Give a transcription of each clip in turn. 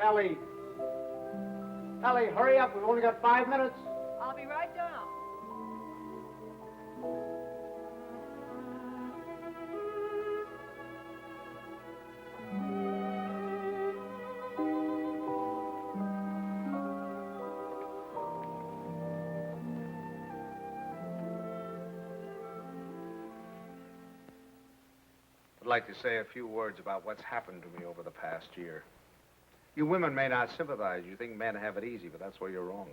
Ellie! Ellie, hurry up. We've only got 5 minutes. I'll be right down. I'd like to say a few words about what's happened to me over the past year. You women may not sympathize. You think men have it easy, but that's where you're wrong.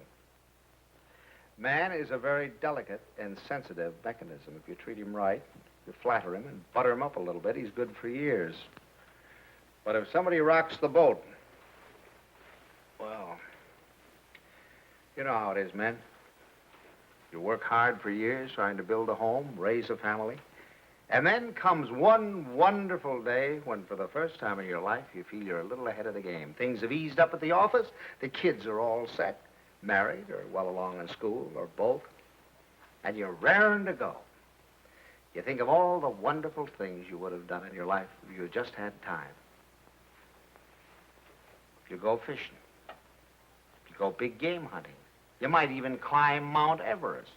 Man is a very delicate and sensitive mechanism. If you treat him right, you flatter him and butter him up a little bit, he's good for years. But if somebody rocks the boat, well, you know how it is, men. You work hard for years trying to build a home, raise a family. And then comes one wonderful day when, for the first time in your life, you feel you're a little ahead of the game. Things have eased up at the office. The kids are all set, married or well along in school or both. And you're raring to go. You think of all the wonderful things you would have done in your life if you just had time. If you go fishing. If you go big game hunting. You might even climb Mount Everest.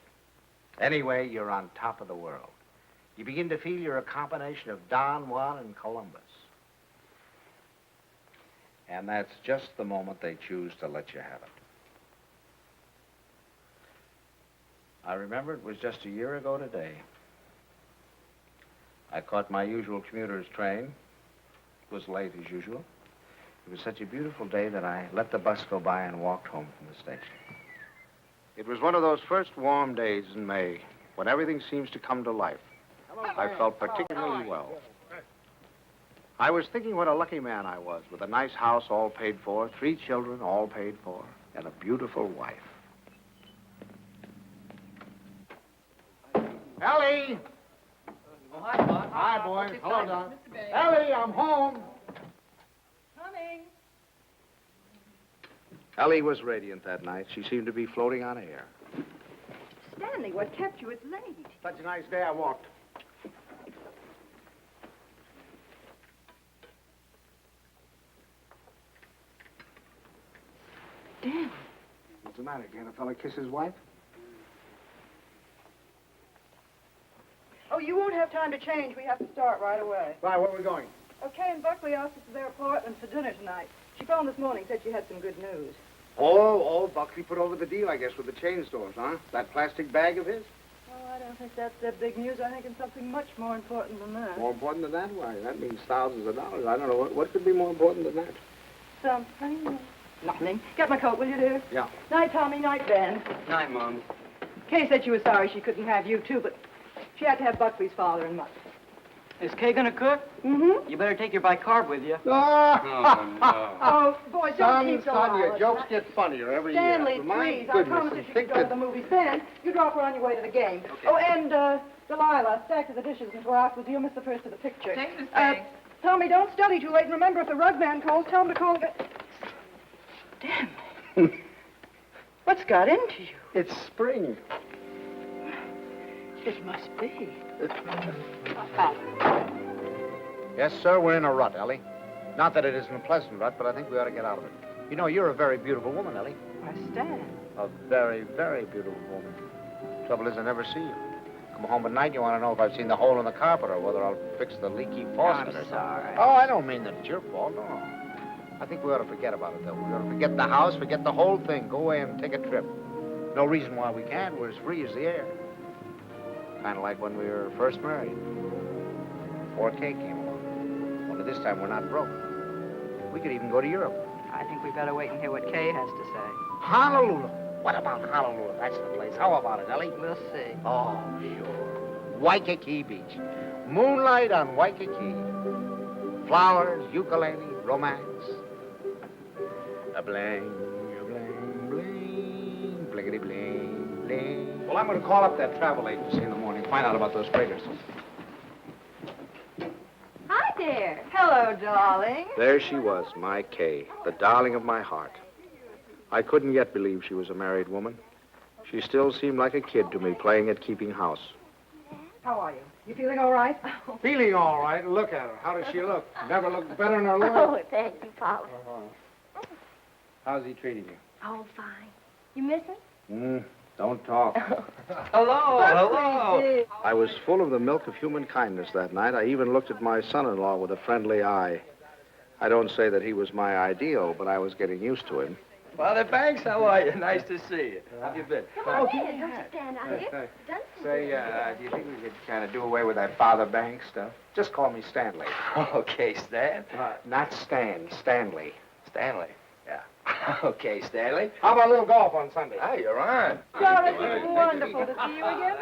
Anyway, you're on top of the world. You begin to feel you're a combination of Don Juan and Columbus. And that's just the moment they choose to let you have it. I remember it was just a year ago today. I caught my usual commuter's train. It was late as usual. It was such a beautiful day that I let the bus go by and walked home from the station. It was one of those first warm days in May when everything seems to come to life. I felt particularly well. I was thinking what a lucky man I was, with a nice house all paid for, 3 children all paid for, and a beautiful wife. Ellie! Oh, hi, Bob. Hi, boys. Okay, Hello, sorry, Don. Mr. Bay. Ellie, I'm home. Coming. Ellie was radiant that night. She seemed to be floating on air. Stanley, what kept you? It's late. Such a nice day I walked. Dan. What's the matter? Can't a fella kiss his wife? Oh, you won't have time to change. We have to start right away. Why, where are we going? Okay, and Buckley asked us to their apartment for dinner tonight. She phoned this morning, said she had some good news. Oh, Buckley put over the deal, I guess, with the chain stores, huh? That plastic bag of his? Oh, I don't think that's their big news. I think it's something much more important than that. More important than that? Why, that means thousands of dollars. I don't know. What could be more important than that? Something. Nothing. Get my coat, will you, dear? Yeah. Night, Tommy. Night, Ben. Night, Mom. Kay said she was sorry she couldn't have you, too, but she had to have Buckley's father and mother. Is Kay gonna cook? Mm-hmm. You better take your bicarb with you. Oh, no. Oh, boy, don't keep so son, your loud. jokes get funnier every Stanley, year. My please, I goodness, promise and if you think could go to that- the movies. Ben, you drop her on your way to the game. Okay. Oh, and, Delilah, stack to the dishes and go out with you. Miss the first of the picture. Thanks, Miss Banks. Tommy, don't study too late. And remember, if the rug man calls, tell him to call again. Damn. What's got into you? It's spring. It must be. Yes, sir, we're in a rut, Ellie. Not that it isn't a pleasant rut, but I think we ought to get out of it. You know, you're a very beautiful woman, Ellie. Why, Stan. A very, very beautiful woman. Trouble is, I never see you. Come home at night, you want to know if I've seen the hole in the carpet or whether I'll fix the leaky faucet or something. Sorry. Oh, I don't mean that it's your fault, no. I think we ought to forget about it, though. We ought to forget the house, forget the whole thing. Go away and take a trip. No reason why we can't. We're as free as the air. Kind of like when we were first married. Before Kay came along. Only this time we're not broke. We could even go to Europe. I think we better wait and hear what Kay has to say. Honolulu. What about Honolulu? That's the place. How about it, Ellie? We'll see. Oh, sure. Waikiki Beach. Moonlight on Waikiki. Flowers, ukulele, romance. A bling, bling, blinkety bling, bling. Well, I'm going to call up that travel agency in the morning, find out about those breakers. Hi there. Hello, darling. There she was, my Kay, the darling of my heart. I couldn't yet believe she was a married woman. She still seemed like a kid to me, playing at keeping house. How are you? You feeling all right? Feeling all right. Look at her. How does she look? Never looked better in her life. Oh, thank you, Father. How's he treating you? Oh, fine. You miss him? Don't talk. Hello. I was full of the milk of human kindness that night. I even looked at my son-in-law with a friendly eye. I don't say that he was my ideal, but I was getting used to him. Father Banks, how are you? Nice to see you. How have you been? Come on in. Don't you stand out here. Done some Say, do you think we could kind of do away with that Father Banks stuff? Just call me Stanley. Okay, Stan. Not Stan, Stanley. Stanley. Yeah. Okay, Stanley. How about a little golf on Sunday? Oh, you're on. Doris, it's wonderful to see you again.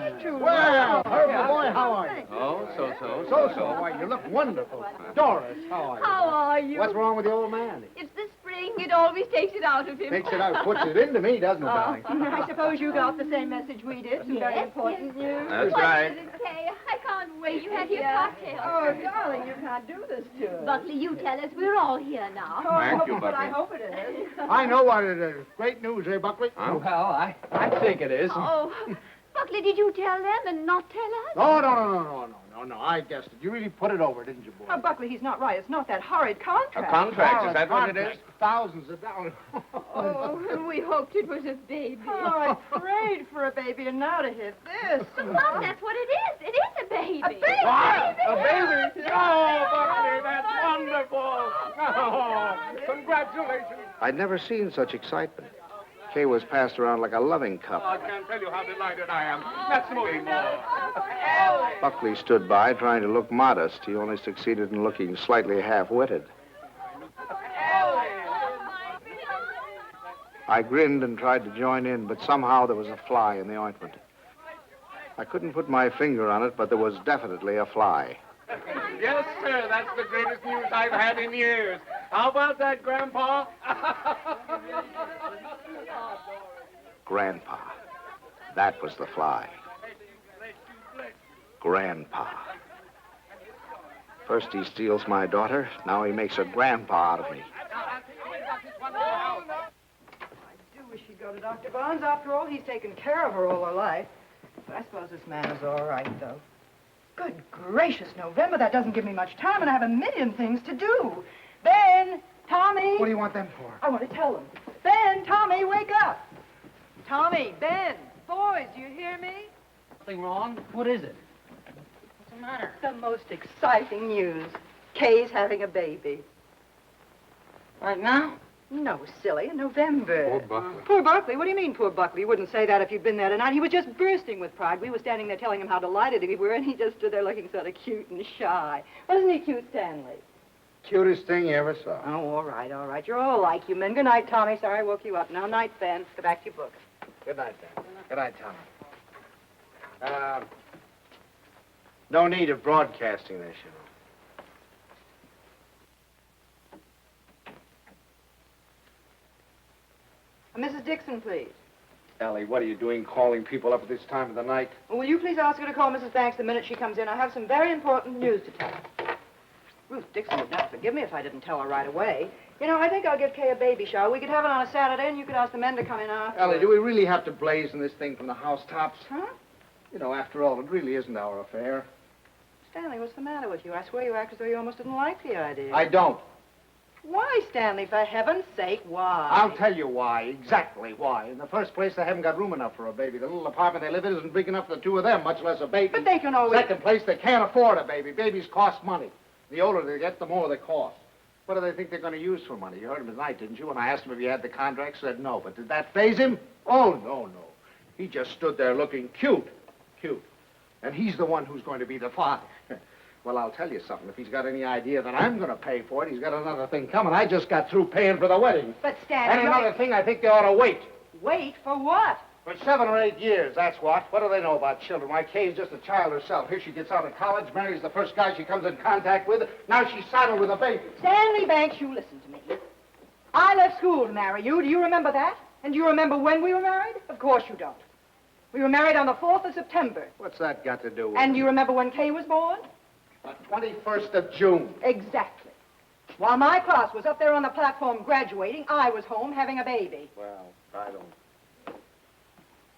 It's true. Well, Herbie boy, how are you? Oh, so. So, why, you look wonderful. Doris, how are you? How are you? What's wrong with the old man? It's the spring. It always takes it out of him. Takes it out, puts it into me, doesn't it, darling? I suppose you got the same message we did. Some very important news. That's What right. is it, Kay? I can't wait. You have your cocktail. Oh, darling, you can't do this to us. Buckley, you tell us. We're all here now. Thank you, But I Bucky. hope it is. I know what it is. Great news, eh, Buckley? Well, I think it is. Oh, Buckley, did you tell them and not tell us? No, I guessed it. You really put it over, didn't you, boy? Oh, Buckley, he's not right. It's not that horrid contract. A contract, is that what it is? Thousands of dollars. Oh, we hoped it was a baby. Oh, I prayed for a baby, and now to hit this. Well, that's what it is. It is a baby. A baby? What? A baby? Oh, Buckley, that's wonderful. Oh, congratulations. I'd never seen such excitement. Kay was passed around like a loving cup. I can't tell you how delighted I am. Let's move more. Buckley stood by, trying to look modest. He only succeeded in looking slightly half-witted. I grinned and tried to join in, but somehow there was a fly in the ointment. I couldn't put my finger on it, but there was definitely a fly. Yes, sir, that's the greatest news I've had in years. How about that, Grandpa? Grandpa. That was the fly. Grandpa. First he steals my daughter, now he makes a grandpa out of me. I do wish he'd go to Dr. Barnes. After all, he's taken care of her all her life. But I suppose this man is all right, though. Good gracious, November, that doesn't give me much time, and I have a million things to do. Ben, Tommy. What do you want them for? I want to tell them. Ben, Tommy, wake up. Tommy, Ben, boys, do you hear me? Something wrong? What is it? What's the matter? The most exciting news. Kay's having a baby. Right now? No, silly, in November. Poor Buckley. Poor Buckley? What do you mean, poor Buckley? You wouldn't say that if you'd been there tonight. He was just bursting with pride. We were standing there telling him how delighted we were, and he just stood there looking sort of cute and shy. Wasn't he cute, Stanley? Cutest thing you ever saw. Oh, all right, all right. You're all like you men. Good night, Tommy. Sorry I woke you up. Now, night, Ben. Go back to your book. Good night, Dan. Good night, Tommy. No need of broadcasting this, you know. Mrs. Dixon, please. Ellie, what are you doing calling people up at this time of the night? Will you please ask her to call Mrs. Banks the minute she comes in? I have some very important news to tell her. Ruth Dixon would not forgive me if I didn't tell her right away. You know, I think I'll give Kay a baby shower. We could have it on a Saturday, and you could ask the men to come in after. Ellie, do we really have to blazon this thing from the housetops? Huh? You know, after all, it really isn't our affair. Stanley, what's the matter with you? I swear you act as though you almost didn't like the idea. I don't. Why Why, Stanley, for heaven's sake, why? I'll tell you why, exactly why. In the first place, they haven't got room enough for a baby. The little apartment they live in isn't big enough for the two of them, much less a baby. But they can always... Second place, they can't afford a baby. Babies cost money. The older they get, the more they cost. What do they think they're going to use for money? You heard him tonight, didn't you? When I asked him if he had the contract, said no. But did that faze him? Oh, no. He just stood there looking cute. And he's the one who's going to be the father. Well, I'll tell you something. If he's got any idea that I'm going to pay for it, he's got another thing coming. I just got through paying for the wedding. But, Stanley... And another thing, I think they ought to wait. Wait for what? For 7 or 8 years, that's what. What do they know about children? Why, Kay's just a child herself. Here she gets out of college, marries the first guy she comes in contact with. Now she's saddled with a baby. Stanley Banks, you listen to me. I left school to marry you. Do you remember that? And do you remember when we were married? Of course you don't. We were married on the 4th of September. What's that got to do with And it? do you remember when Kay was born? The 21st of June. Exactly. While my class was up there on the platform graduating, I was home having a baby. Well, I don't...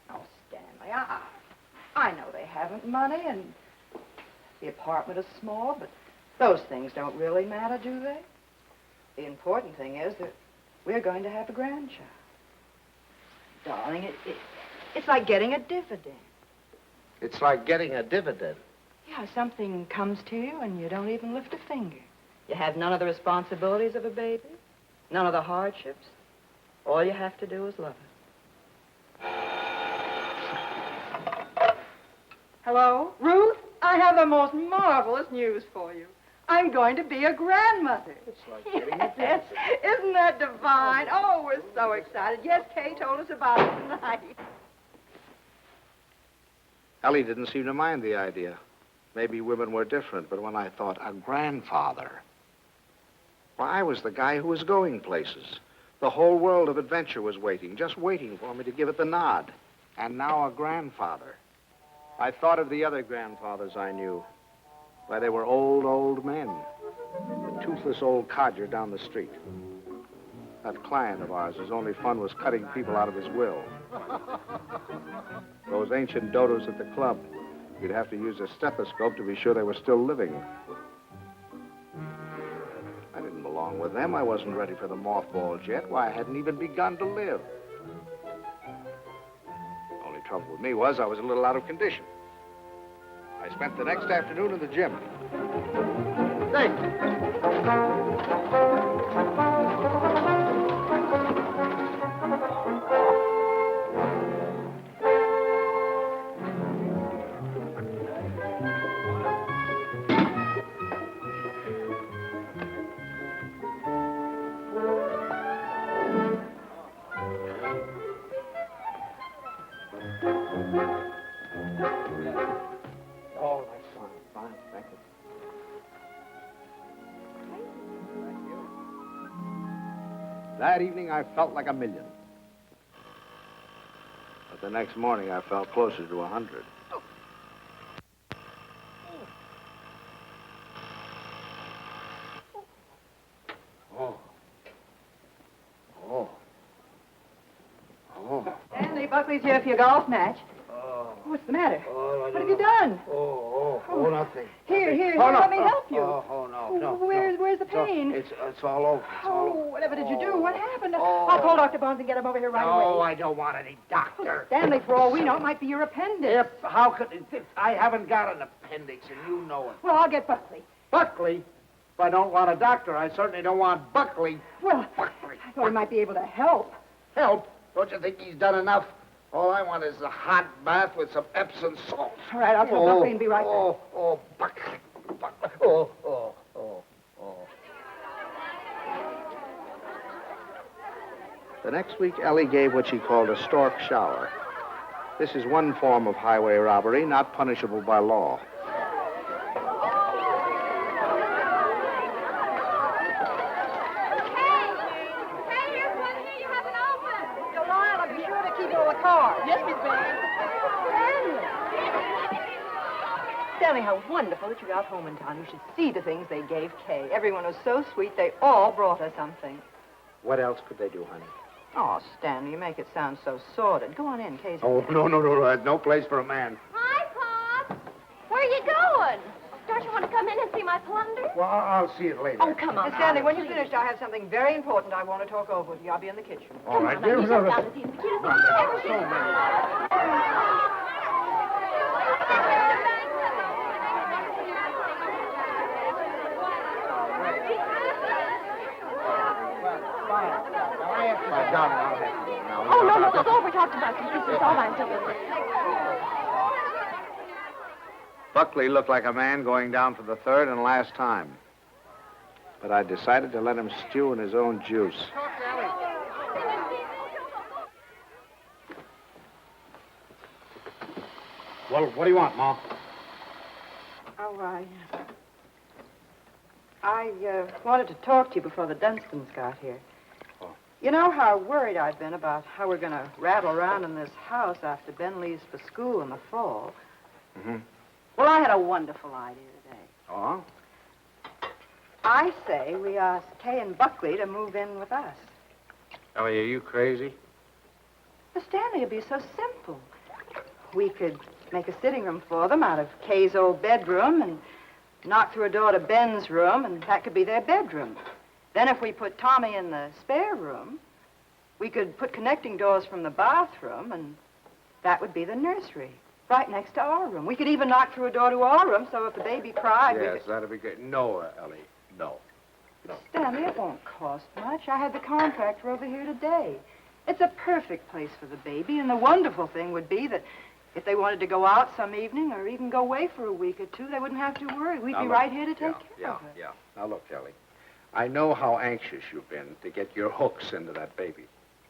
Oh, Stanley, I know they haven't money and the apartment is small, but those things don't really matter, do they? The important thing is that we're going to have a grandchild. Darling, it's like getting a dividend. It's like getting a dividend. Yeah, something comes to you and you don't even lift a finger. You have none of the responsibilities of a baby, none of the hardships. All you have to do is love it. Hello? Ruth, I have the most marvelous news for you. I'm going to be a grandmother. It's like getting a Yes, isn't that divine? Oh, we're so excited. Yes, Kay told us about it tonight. Ellie didn't seem to mind the idea. Maybe women were different, but when I thought a grandfather, why, I was the guy who was going places. The whole world of adventure was waiting, just waiting for me to give it the nod. And now a grandfather. I thought of the other grandfathers I knew. Why, they were old men. The toothless old codger down the street. That client of ours, whose only fun was cutting people out of his will. Those ancient dodos at the club. You'd have to use a stethoscope to be sure they were still living. I didn't belong with them. I wasn't ready for the mothballs yet. Why, I hadn't even begun to live. Only trouble with me was I was a little out of condition. I spent the next afternoon in the gym. Say. Oh, that's fine. Thank you. That evening, I felt like $1 million. But the next morning, I felt closer to 100. Stanley, Buckley's here for your golf match. What's the matter? What have you done? Nothing. Here, Oh, no. let me help you. No. Where's the pain? It's all over. Whatever did you do? What happened? Oh. I'll call Dr. Barnes and get him over here right No, away. I don't want any doctor. Stanley, for all we know, it might be your appendix. How could... I haven't got an appendix, and you know it. Well, I'll get Buckley. Buckley? If I don't want a doctor, I certainly don't want Buckley. Well, Buckley. I thought he might be able to help. Help? Don't you think he's done enough? All I want is a hot bath with some Epsom salts. All right, I'll tell Buckley and be right back. Buckley. The next week, Ellie gave what she called a stork shower. This is one form of highway robbery not punishable by law. Hey, here's one here you haven't opened. Delilah, be sure to keep all the cards. Yes, Miss Banks. Stanley, how wonderful that you got home in time. You should see the things they gave Kay. Everyone was so sweet, they all brought her something. What else could they do, honey? Oh, Stanley, you make it sound so sordid. Go on in, Kay's. Oh, no. There's no place for a man. Hi, Pop. Where are you going? Don't you want to come in and see my plunder? Well, I'll see it later. Oh, come on. Miss Stanley, when please. you're finished, I have something very important I want to talk over with you. I'll be in the kitchen. All right, Come on, dear. you sit down and see the cutest thing you've ever seen. Oh, no, go over, talk to Bucky. This is all I'm doing. Buckley looked like a man going down for the third and last time. But I decided to let him stew in his own juice. Well, what do you want, Ma? Oh, I wanted to talk to you before the Dunstons got here. Oh. You know how worried I've been about how we're going to rattle around in this house after Ben leaves for school in the fall. Mm-hmm. Well, I had a wonderful idea today. Oh? I say we ask Kay and Buckley to move in with us. Ellie, are you crazy? The Stanley would be so simple. We could make a sitting room for them out of Kay's old bedroom and knock through a door to Ben's room, and that could be their bedroom. Then if we put Tommy in the spare room, we could put connecting doors from the bathroom, and that would be the nursery, right next to our room. We could even knock through a door to our room, so if the baby cried, we Yes, could... that'd be good. No, Ellie, no. Stanley, it won't cost much. I had the contractor over here today. It's a perfect place for the baby, and the wonderful thing would be that if they wanted to go out some evening or even go away for a week or two, they wouldn't have to worry. We'd Now, be look, right here to take care of her. Yeah. Now, look, Ellie, I know how anxious you've been to get your hooks into that baby.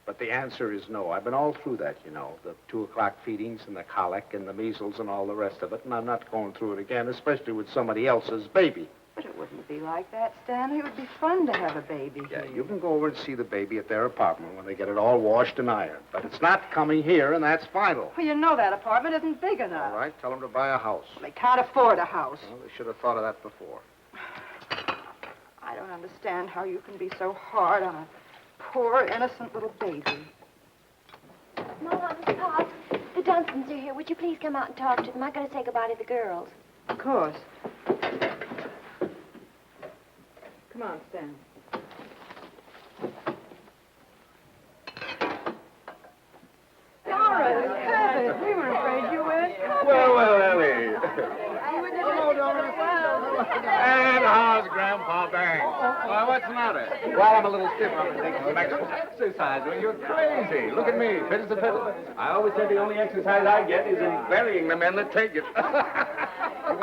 But the answer is no. I've been all through that, you know, the 2 o'clock feedings and the colic and the measles and all the rest of it, and I'm not going through it again, especially with somebody else's baby. But it wouldn't be like that, Stanley. It would be fun to have a baby Yeah, here. you can go over and see the baby at their apartment when they get it all washed and ironed. But it's not coming here, and that's final. Well, you know that apartment isn't big enough. All right, tell them to buy a house. They can't afford a house. Well, they should have thought of that before. I don't understand how you can be so hard on a poor, innocent little baby. Mama, Pop, the Dunstons are here. Would you please come out and talk to them? I gotta say goodbye to the girls. Of course. Come on, Stan. Doris, Herbert, we were afraid you weren't coming. Well, Ellie. And how's Grandpa Bang? Why, what's the matter? Well, I'm a little stiff. I'm taking Some exercise. Well, you're crazy. Look at me, fit as a fiddle. I always said the only exercise I get is in burying the men that take it.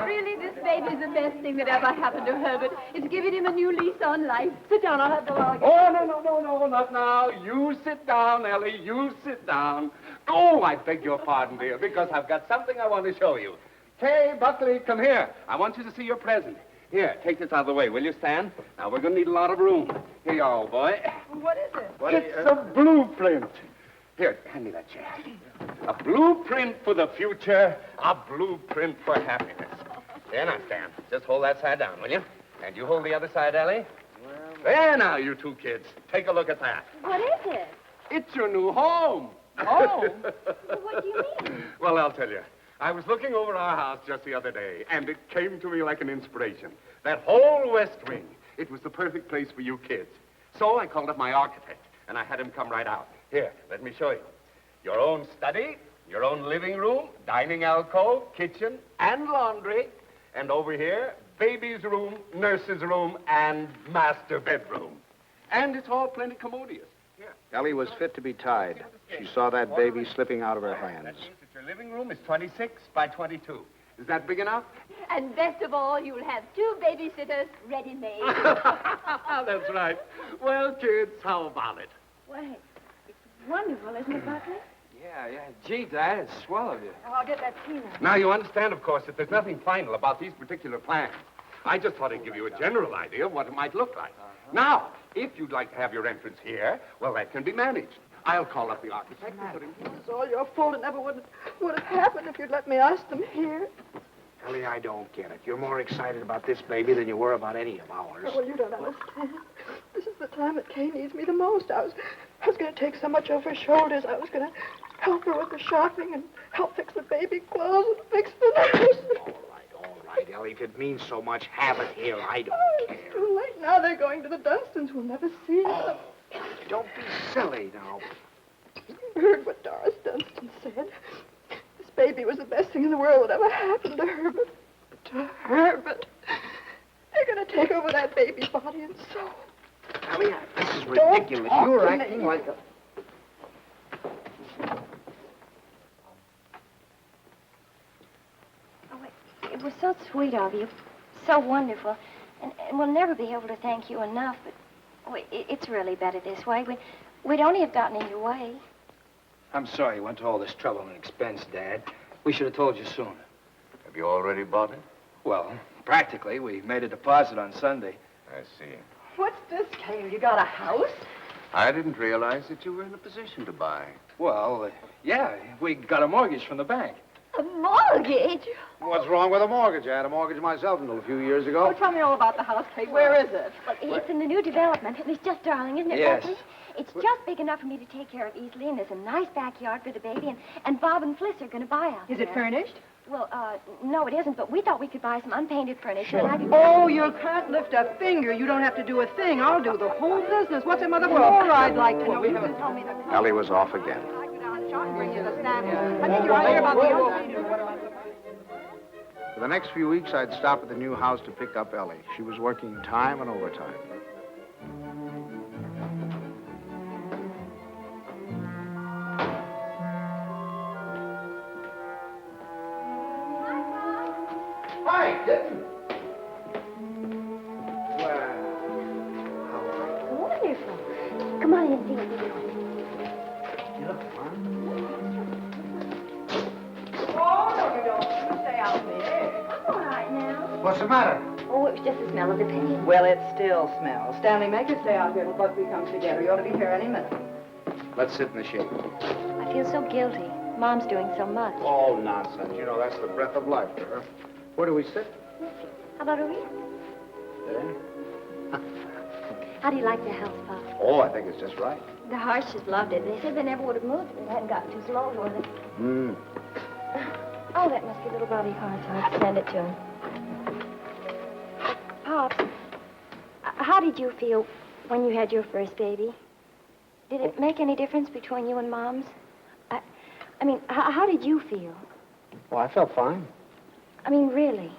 Really, this baby's the best thing that ever happened to Herbert. It's given him a new lease on life. Sit down, I'll have the log. Oh, no, not now. You sit down, Ellie. You sit down. Oh, I beg your pardon, dear, because I've got something I want to show you. Kay, Buckley, come here. I want you to see your present. Here, take this out of the way, will you, Stan? Now, we're going to need a lot of room. Here you are, old boy. What is it? It's a blueprint. Here, hand me that chair. A blueprint for the future, a blueprint for happiness. There now, Stan. Just hold that side down, will you? And you hold the other side, Ellie. There now, you 2 kids. Take a look at that. What is it? It's your new home. Home? What do you mean? Well, I'll tell you. I was looking over our house just the other day, and it came to me like an inspiration. That whole west wing, it was the perfect place for you kids. So I called up my architect, and I had him come right out. Here, let me show you. Your own study, your own living room, dining alcove, kitchen, and laundry. And over here, baby's room, nurse's room, and master bedroom. And it's all plenty commodious. Here. Ellie was fit to be tied. She saw that baby slipping out of her hands. That means that your living room is 26 by 22. Is that big enough? And best of all, you'll have 2 babysitters ready-made. That's right. Well, kids, how about it? Why, it's wonderful, isn't it, Buckley? Yeah. Gee, Dad, it's swell of you. Oh, I'll get that tea. Now, you understand, of course, that there's nothing final about these particular plans. I just thought I'd give you a general idea of what it might look like. Now, if you'd like to have your entrance here, well, that can be managed. I'll call up the architect and put him... It's all your fault. It never would have happened if you'd let me ask them here. Ellie, I don't get it. You're more excited about this baby than you were about any of ours. Well, you don't understand. This is the time that Kay needs me the most. I was going to take so much off her shoulders. I was going to help her with the shopping and help fix the baby clothes and fix the nurse. All right, Ellie. If it means so much, have it here. I don't Oh, care. it's too late now. They're going to the Dunstons. We'll never see them. Don't be silly now. You heard what Doris Dunstan said. This baby was the best thing in the world that ever happened to Herbert. To Herbert. They're going to take over that baby's body and soul. Ellie, this is Don't ridiculous. talk You're to acting me. like a... It was so sweet of you, so wonderful, and we'll never be able to thank you enough, but it's really better this way. We'd only have gotten in your way. I'm sorry you went to all this trouble and expense, Dad. We should have told you sooner. Have you already bought it? Well, practically. We made a deposit on Sunday. I see. What's this, Cale? You got a house? I didn't realize that you were in a position to buy. Well, yeah, we got a mortgage from the bank. A mortgage? What's wrong with a mortgage? I had a mortgage myself until a few years ago. Oh, tell me all about the house, Kate. Where is it? Well, it's in the new development, and it's just darling, isn't it, Yes. Buckley? It's just big enough for me to take care of easily, and there's a nice backyard for the baby, and Bob and Fliss are going to buy out Is there. it furnished? Well, no, it isn't, but we thought we could buy some unpainted furniture, and I could... Oh, you can't lift a finger. You don't have to do a thing. I'll do the whole business. What's it, Mother? More I'd like to know. You can tell me the... Ellie was off again. I go down and shop and bring you the samples. I think you're right here about the unpainted. For the next few weeks, I'd stop at the new house to pick up Ellie. She was working time and overtime. Hi, kitten. Well, how are you? Wonderful. Come on in and see what we're doing. You look fine. Oh, no, you don't. You stay out in the air. I'm all right now. What's the matter? Oh, it was just the smell of the paint. Well, it still smells. Stanley, make her stay out here till Buckley comes together. You ought to be here any minute. Let's sit in the shade. I feel so guilty. Mom's doing so much. Oh, nonsense. You know, that's the breath of life to her. Where do we sit? How about over here? There. How do you like the house, Pop? Oh, I think it's just right. The Harshes loved it. They said they never would have moved if it hadn't gotten too small for them. Hmm. Oh, that must be little Bobby Hart's. Send it to him. Pops, how did you feel when you had your first baby? Did it make any difference between you and Mom's? I mean, how did you feel? Well, I felt fine. I mean, really?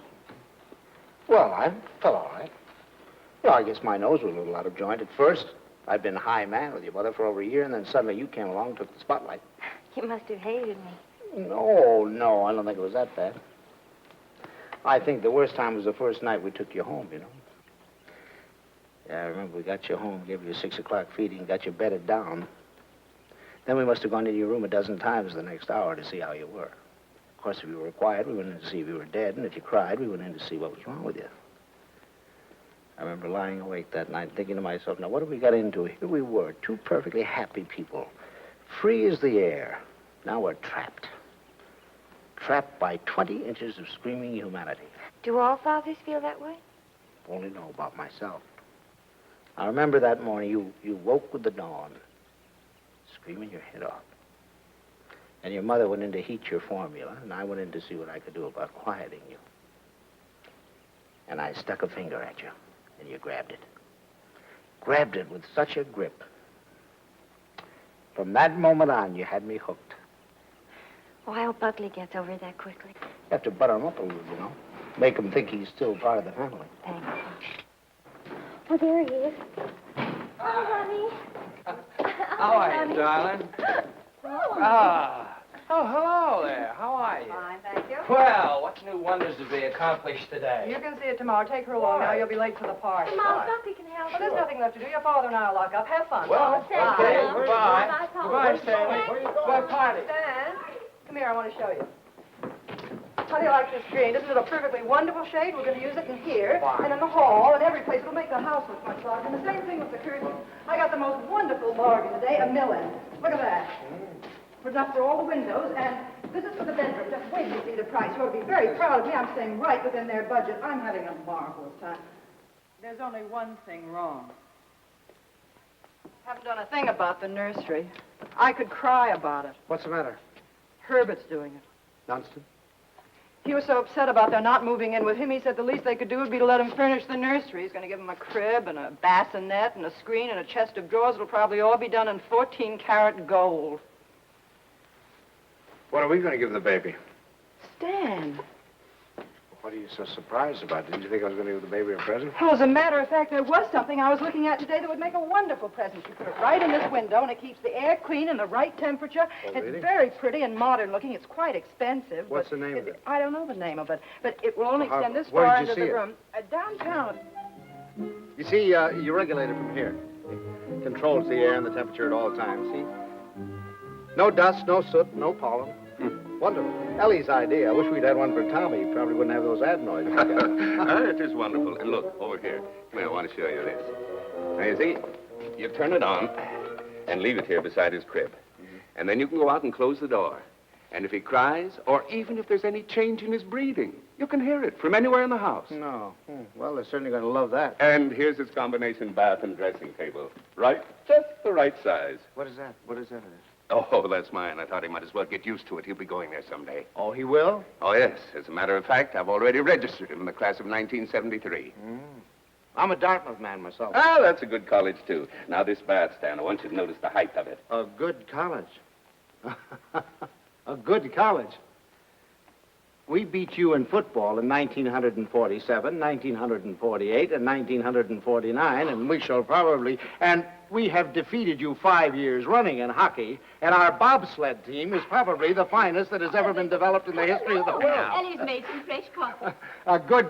Well, I felt all right. Well, I guess my nose was a little out of joint at first. I'd been high man with your mother for over a year, and then suddenly you came along and took the spotlight. You must have hated me. No, I don't think it was that bad. I think the worst time was the first night we took you home, you know. Yeah, I remember we got you home, gave you a 6 o'clock feeding, got you bedded down. Then we must have gone into your room a dozen times the next hour to see how you were. Of course, if you were quiet, we went in to see if you were dead, and if you cried, we went in to see what was wrong with you. I remember lying awake that night thinking to myself, now what have we got into? Here we were, two perfectly happy people, free as the air. Now we're trapped. Trapped by 20 inches of screaming humanity. Do all fathers feel that way? Only know about myself. I remember that morning you woke with the dawn, screaming your head off. And your mother went in to heat your formula, and I went in to see what I could do about quieting you. And I stuck a finger at you, and you grabbed it. Grabbed it with such a grip. From that moment on, you had me hooked. Oh, I hope Buckley gets over it that quickly. You have to butter him up a little, you know. Make him think he's still part of the family. Thanks. Oh, there he is. Oh, honey. How are you, darling? Oh, hello there. How are you? Fine, thank you. Well, what new wonders did we accomplish today? You can see it tomorrow. Take her along now. You'll be late for the party. Mom, Buckley can help Well, there's nothing left to do. Your father and I will lock up. Have fun. Well, Bye. okay, Mom. goodbye. Bye, Paul. Goodbye, Stanley. Good party. Stan, come here. I want to show you. How do you like this screen? Isn't it a perfectly wonderful shade? We're going to use it in here, and in the hall, and every place. It'll make the house look much larger. And the same thing with the curtains. I got the most wonderful bargain today, $1 million. Look at that. It's enough for all the windows, and this is for the bedroom. Just wait till you see the price. You ought to be very proud of me. I'm staying right within their budget. I'm having a marvelous time. There's only one thing wrong. Haven't done a thing about the nursery. I could cry about it. What's the matter? Herbert's doing it. Dunstan? He was so upset about their not moving in with him, he said the least they could do would be to let him furnish the nursery. He's going to give him a crib and a bassinet and a screen and a chest of drawers. It'll probably all be done in 14-karat gold. What are we going to give the baby? Stan. What are you so surprised about? Didn't you think I was going to give the baby a present? Well, as a matter of fact, there was something I was looking at today that would make a wonderful present. You put it right in this window, and it keeps the air clean and the right temperature. Oh, It's really? very pretty and modern looking. It's quite expensive. What's but the name of it? I don't know the name of it, but it will only Well, extend this where far did you into see the it? room. Downtown. You see, you regulate it from here. It controls the air and the temperature at all times, see? No dust, no soot, no pollen. Wonderful. Ellie's idea. I wish we'd had one for Tommy. He probably wouldn't have those adenoids. It is wonderful. And look, over here. Come here, I want to show you this. Now, you see, you turn it on and leave it here beside his crib. And then you can go out and close the door. And if he cries, or even if there's any change in his breathing, you can hear it from anywhere in the house. No. Well, they're certainly going to love that. And here's his combination bath and dressing table. Right? Just the right size. What is that? What is that? Oh, that's mine. I thought he might as well get used to it. He'll be going there someday. Oh, he will? Oh, yes. As a matter of fact, I've already registered him in the class of 1973. I'm a Dartmouth man myself. Ah, that's a good college, too. Now, this bath stand, I want you to notice the height of it. A good college. A good college. We beat you in football in 1947, 1948, and 1949, and we shall probably... And we have defeated you 5 years running in hockey, and our bobsled team is probably the finest that has ever been developed in the history of the world. Ellie's made some fresh coffee. A good...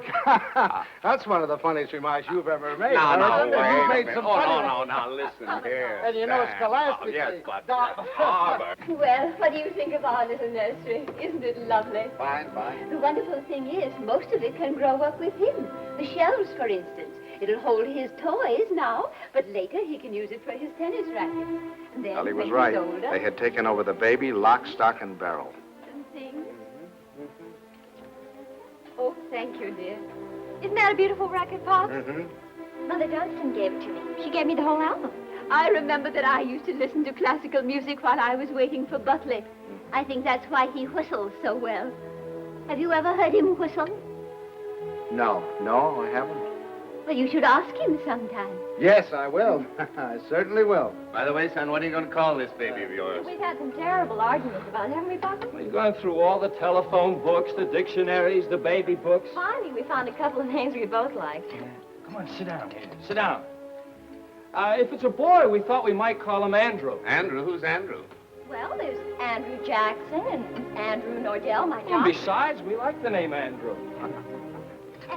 That's one of the funniest remarks you've ever made. No, You've wait. made some Oh, funny... now, listen here. And you know, Stan. scholastically... Oh, yes, but... Well, what do you think of our little nursery? Isn't it lovely? Fine, fine. The wonderful thing is, most of it can grow up with him. The shelves, for instance. It'll hold his toys now, but later he can use it for his tennis racket. And then, Well, he was when right. he's older, They had taken over the baby, lock, stock, and barrel. and things. Oh, thank you, dear. Isn't that a beautiful racket, Pop? Mother Dunstan gave it to me. She gave me the whole album. I remember that I used to listen to classical music while I was waiting for Buckley. I think that's why he whistles so well. Have you ever heard him whistle? No, I haven't. Well, you should ask him sometime. Yes, I will. I certainly will. By the way, son, what are you going to call this baby of yours? We've had some terrible arguments about it, haven't we, Buck? We've gone through all the telephone books, the dictionaries, the baby books. Finally, we found a couple of names we both liked. Come on, sit down here. Sit down. If it's a boy, we thought we might call him Andrew. Andrew? Who's Andrew? Well, there's Andrew Jackson and Andrew Nordell, my And John. besides, we like the name Andrew.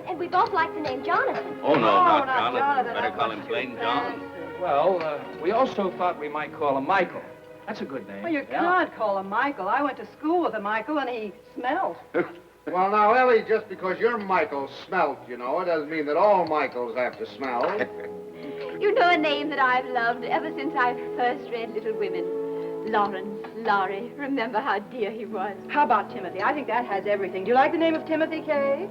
And we both like the name Jonathan. Oh, no, not not Jonathan. Better That's call much him too plain John. fancy. Well, we also thought we might call him Michael. That's a good name. Well, you can't call him Michael. I went to school with a Michael, and he smelled. Well, now, Ellie, just because your Michael smelt, you know, it doesn't mean that all Michaels have to smell. You know a name that I've loved ever since I first read Little Women. Lawrence, Laurie. Remember how dear he was. How about Timothy? I think that has everything. Do you like the name of Timothy, Kay?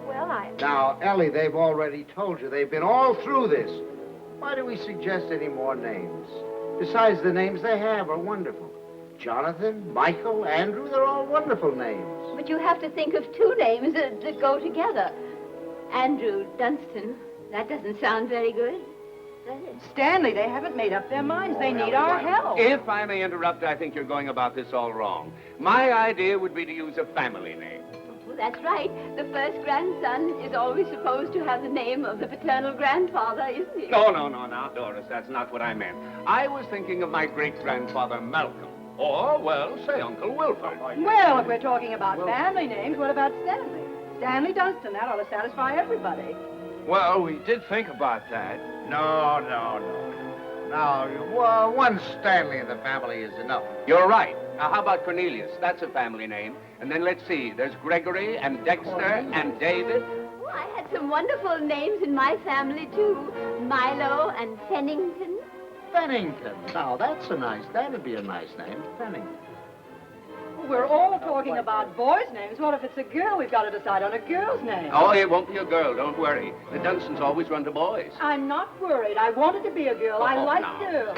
Well, Now, Ellie, they've already told you. They've been all through this. Why do we suggest any more names? Besides, the names they have are wonderful. Jonathan, Michael, Andrew, they're all wonderful names. But you have to think of two names that go together. Andrew Dunstan. That doesn't sound very good, does it? Stanley, they haven't made up their minds. They need our help. If I may interrupt, I think you're going about this all wrong. My idea would be to use a family name. Well, that's right. The first grandson is always supposed to have the name of the paternal grandfather, isn't he? No, now, Doris, that's not what I meant. I was thinking of my great-grandfather Malcolm. Or, well, say Uncle Wilford. Well, if we're talking about family names, what about Stanley? Stanley Dunstan. That ought to satisfy everybody. Well, we did think about that. No. Well, one Stanley in the family is enough. You're right. Now, how about Cornelius? That's a family name. And then let's see. There's Gregory and Dexter and David. Oh, I had some wonderful names in my family, too. Milo and Pennington. Pennington. Now, that'd be a nice name, Pennington. We're all talking about boys' names. What if it's a girl? We've got to decide on a girl's name. Oh, it won't be a girl. Don't worry. The Dunstans always run to boys. I'm not worried. I wanted to be a girl. I Oh, like no. girls.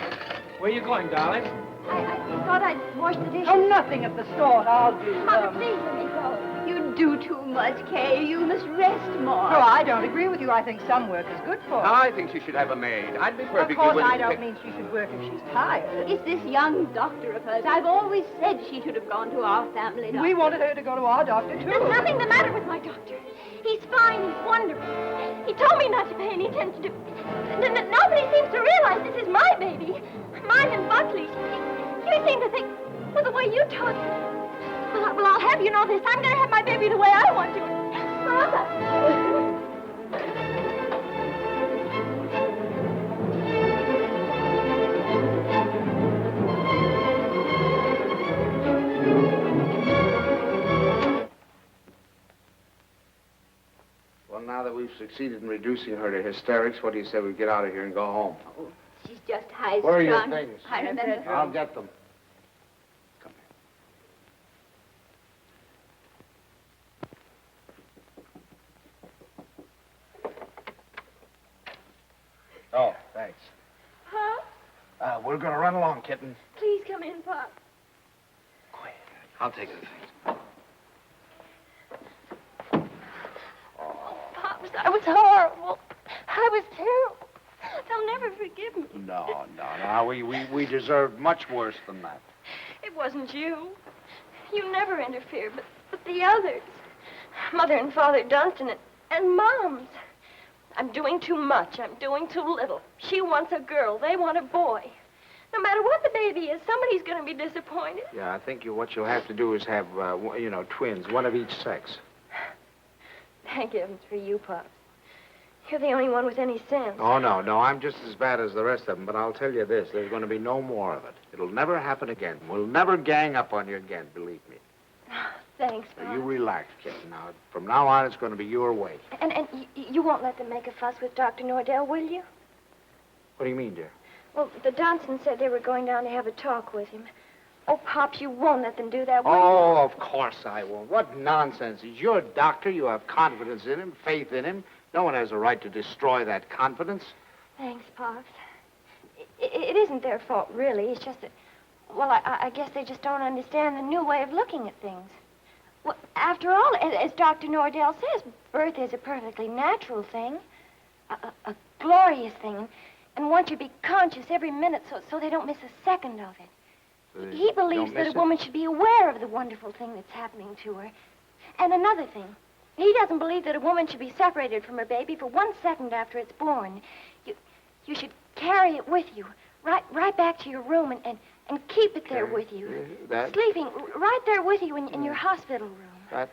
Where you going, darling? I thought I'd wash the dishes. Oh, nothing of the sort. I'll do Mother, them. please let me go. You You do too much, Kay. You must rest more. No, I don't agree with you. I think some work is good for her. I think she should have a maid. I'd be Of perfectly course, willing I to don't pick- mean she should work if she's tired. It's this young doctor of hers. I've always said she should have gone to our family doctor. We wanted her to go to our doctor, too. There's nothing the matter with my doctor. He's fine. He's wonderful. He told me not to pay any attention to... Nobody seems to realize this is my baby. Mine and Buckley's. You seem to think, well, the way you talk... Well, I'll have you know this. I'm going to have my baby the way I want to. Mama. Well, now that we've succeeded in reducing her to hysterics, what do you say we get out of here and go home? Oh, she's just high-strung. Where are your things? I remember. I'll get them. Come here. Oh, thanks. Pop, We're going to run along, kitten. please come in, Pop. Quiet. I'll take the things. Pops, I was horrible. I was terrible. They'll never forgive me. No. We deserved much worse than that. It wasn't you. You never interfered, but the others. Mother and Father Dunstan and Moms. I'm doing too much. I'm doing too little. She wants a girl. They want a boy. No matter what the baby is, somebody's going to be disappointed. Yeah, I think what you'll have to do is have, twins, one of each sex. Thank heavens for you, Pops. You're the only one with any sense. Oh, no, I'm just as bad as the rest of them, but I'll tell you this, there's going to be no more of it. It'll never happen again. We'll never gang up on you again, believe me. Thanks, So Pops. you relax, kitten. Now, from now on, it's going to be your way. And you won't let them make a fuss with Dr. Nordell, will you? What do you mean, dear? Well, the Dunstans said they were going down to have a talk with him. Oh, Pops, you won't let them do that, will you? Oh, of course I won't. What nonsense. He's your doctor. You have confidence in him, faith in him. No one has a right to destroy that confidence. Thanks, Pops. It isn't their fault, really. It's just that, well, I guess they just don't understand the new way of looking at things. Well, after all, as Dr. Nordell says, birth is a perfectly natural thing, a glorious thing, and one should be conscious every minute so they don't miss a second of it. So they He believes don't that miss a it? woman should be aware of the wonderful thing that's happening to her. And another thing, he doesn't believe that a woman should be separated from her baby for 1 second after it's born. You should carry it with you, right back to your room and keep it there with you. That Sleeping right there with you in your hospital room.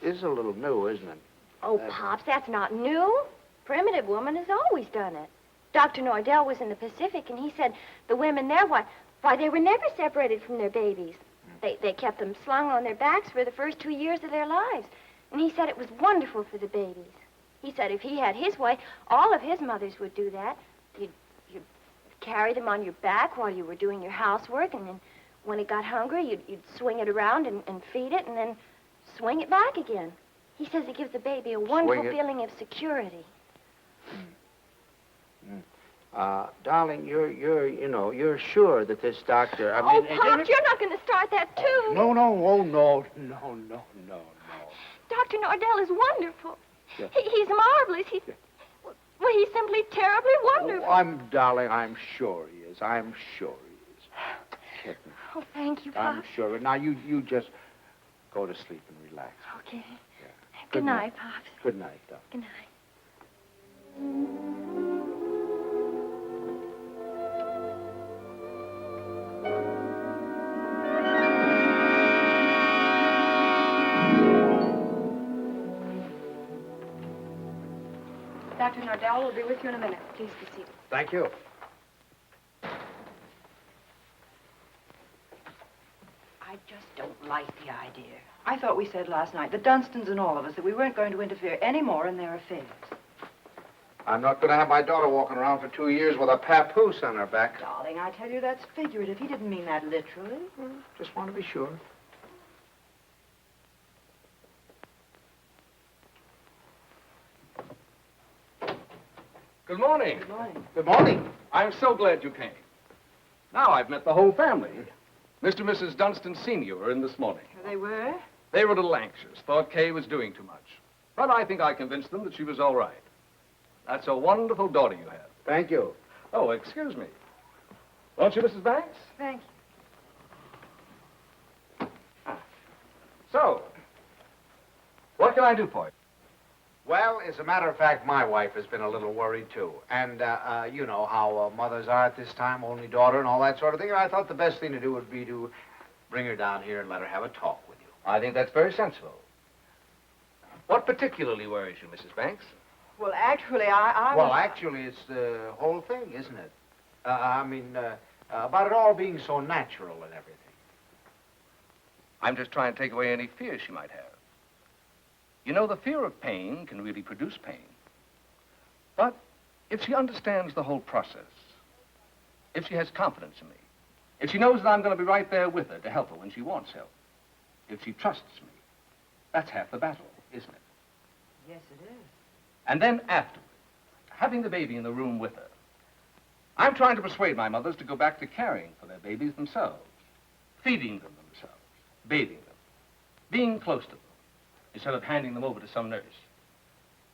is a little new, isn't it? Oh, Pops, that's not new. Primitive woman has always done it. Dr. Nordell was in the Pacific, and he said the women there, why, they were never separated from their babies. They kept them slung on their backs for the first 2 years of their lives. And he said it was wonderful for the babies. He said if he had his way, all of his mothers would do that. You'd carry them on your back while you were doing your housework, and then when it got hungry, you'd swing it around and feed it, and then swing it back again. He says it gives the baby a wonderful feeling of security. Darling, you're sure that this doctor... Pops, you're not going to start that, too. No, no. Dr. Nordell is wonderful. Yeah. He's marvelous. Well, he's simply terribly wonderful. Darling, I'm sure he is. I'm sure he is. Kitten, Oh, thank you, Pops. I'm sure. Now, you just go to sleep and relax. Okay. Yeah. Good night, Pops. Good night, darling. Good night. Dr. Nordell will be with you in a minute. Please be seated. Thank you. I just don't like the idea. I thought we said last night, the Dunstans and all of us, that we weren't going to interfere any more in their affairs. I'm not going to have my daughter walking around for 2 years with a papoose on her back. Darling, I tell you, that's figurative. He didn't mean that literally. Just want to be sure. Good morning. Good morning. Good morning. I'm so glad you came. Now I've met the whole family. Mr. and Mrs. Dunstan Sr. are in this morning. They were? They were a little anxious, thought Kay was doing too much. But I think I convinced them that she was all right. That's a wonderful daughter you have. Thank you. Oh, excuse me. Won't you, Mrs. Banks? Thank you. So, what can I do for you? Well, as a matter of fact, my wife has been a little worried, too. And, you know how mothers are at this time, only daughter and all that sort of thing. And I thought the best thing to do would be to bring her down here and let her have a talk with you. I think that's very sensible. What particularly worries you, Mrs. Banks? Well, actually, I Well, was... actually, it's the whole thing, isn't it? About it all being so natural and everything. I'm just trying to take away any fear she might have. You know, the fear of pain can really produce pain. But if she understands the whole process, if she has confidence in me, if she knows that I'm going to be right there with her to help her when she wants help, if she trusts me, that's half the battle, isn't it? Yes, it is. And then afterward, having the baby in the room with her, I'm trying to persuade my mothers to go back to caring for their babies themselves, feeding them themselves, bathing them, being close to them, instead of handing them over to some nurse.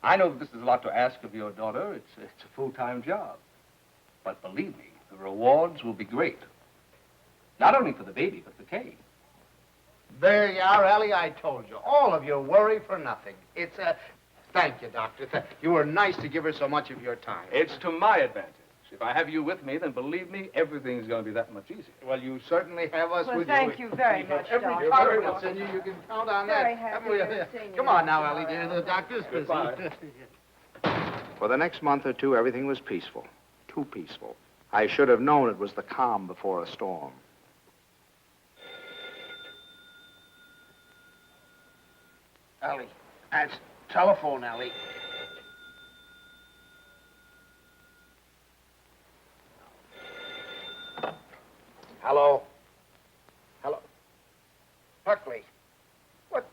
I know that this is a lot to ask of your daughter. It's a full-time job. But believe me, the rewards will be great. Not only for the baby, but for Kay. There you are, Ellie. I told you. All of your worry for nothing. It's a... Thank you, Doctor. You were nice to give her so much of your time. It's to my advantage. If I have you with me, then believe me, everything's going to be that much easier. Well, you certainly have us Well, with thank you. you very much, Every Doctor. confidence in you, you can count on Very that. happy Haven't we? to have seen you. Come on now, Ellie, dear. The doctor's busy. Goodbye. For the next month or two, everything was peaceful. Too peaceful. I should have known it was the calm before a storm. Ellie, that's telephone, Ellie. Hello? Hello? Buckley. What?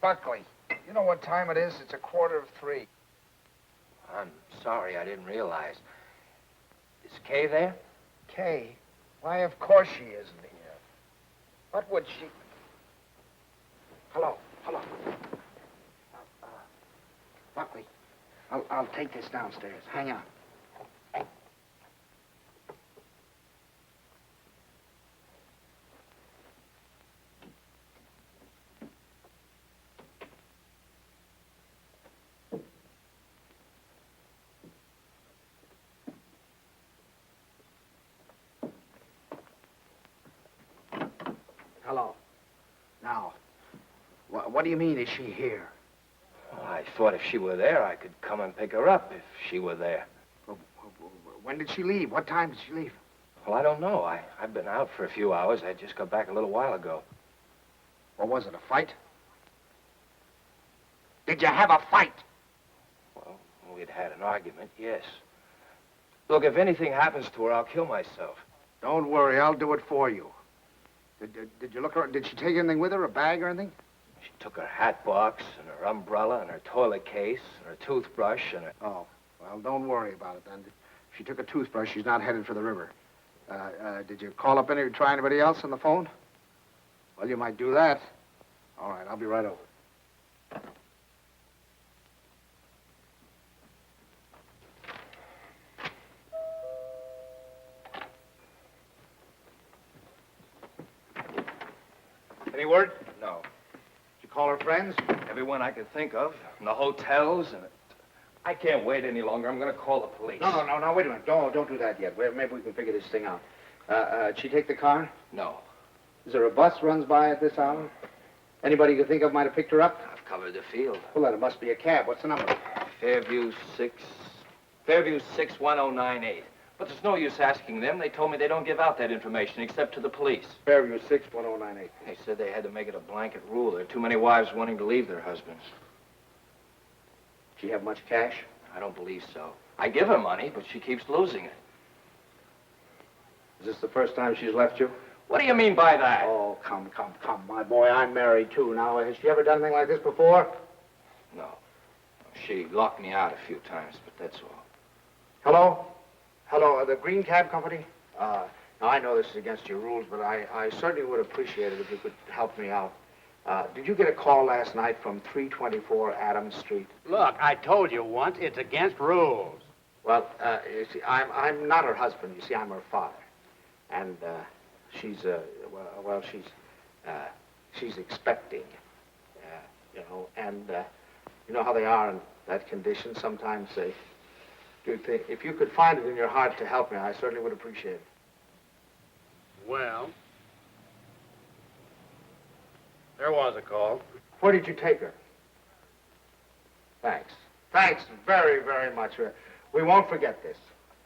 Buckley, you know what time it is? It's 2:45. I'm sorry, I didn't realize. Is Kay there? Kay? Why, of course she isn't here. What would she... Hello, hello. Buckley, I'll take this downstairs. Hang on. Hello. Now, what do you mean, is she here? Well, I thought if she were there, I could come and pick her up if she were there. When did she leave? What time did she leave? Well, I don't know. I've been out for a few hours. I just got back a little while ago. What was it, a fight? Did you have a fight? Well, we'd had an argument, yes. Look, if anything happens to her, I'll kill myself. Don't worry, I'll do it for you. Did you look around? Did she take anything with her, a bag or anything? She took her hat box and her umbrella and her toilet case and her toothbrush and her... Oh, well, don't worry about it then. If she took a toothbrush, she's not headed for the river. Did you call up try anybody else on the phone? Well, you might do that. All right, I'll be right over. Any word? No. Did you call her friends? Everyone I could think of. And the hotels and... I can't wait any longer. I'm going to call the police. No, wait a minute. Don't do that yet. Maybe we can figure this thing out. Did she take the car? No. Is there a bus runs by at this hour? Anybody you can think of might have picked her up? I've covered the field. Well, then it must be a cab. What's the number? Fairview 61098. But there's no use asking them. They told me they don't give out that information except to the police. Fairview 61098. They said they had to make it a blanket rule. There are too many wives wanting to leave their husbands. She have much cash? I don't believe so. I give her money, but she keeps losing it. Is this the first time she's left you? What do you mean by that? Oh, come, my boy. I'm married, too. Now, has she ever done anything like this before? No. She locked me out a few times, but that's all. Hello? Hello, the Green Cab Company? Now, I know this is against your rules, but I certainly would appreciate it if you could help me out. Did you get a call last night from 324 Adams Street? Look, I told you once, it's against rules. Well, you see, I'm not her husband. You see, I'm her father. And she's she's expecting, and you know how they are in that condition. Sometimes they do think. If you could find it in your heart to help me, I certainly would appreciate it. Well, there was a call. Where did you take her? Thanks. Thanks very, very much. We won't forget this.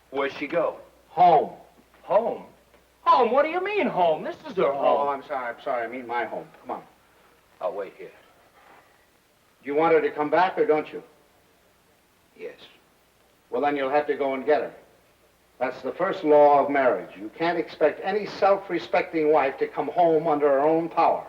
Where'd she go? Home. Home? Home? What do you mean home? This is her Oh, home. I'm sorry. I mean my home. Come on. I'll wait here. Do you want her to come back or don't you? Yes. Well, then you'll have to go and get her. That's the first law of marriage. You can't expect any self-respecting wife to come home under her own power.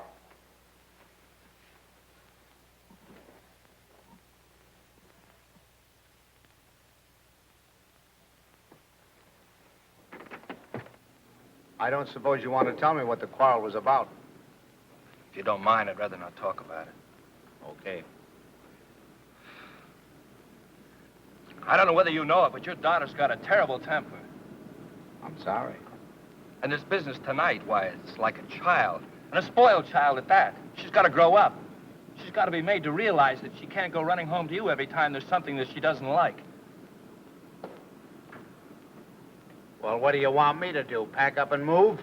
I don't suppose you want to tell me what the quarrel was about. If you don't mind, I'd rather not talk about it. Okay. I don't know whether you know it, but your daughter's got a terrible temper. I'm sorry. And this business tonight, why, it's like a child. And a spoiled child at that. She's got to grow up. She's got to be made to realize that she can't go running home to you every time there's something that she doesn't like. Well, what do you want me to do? Pack up and move?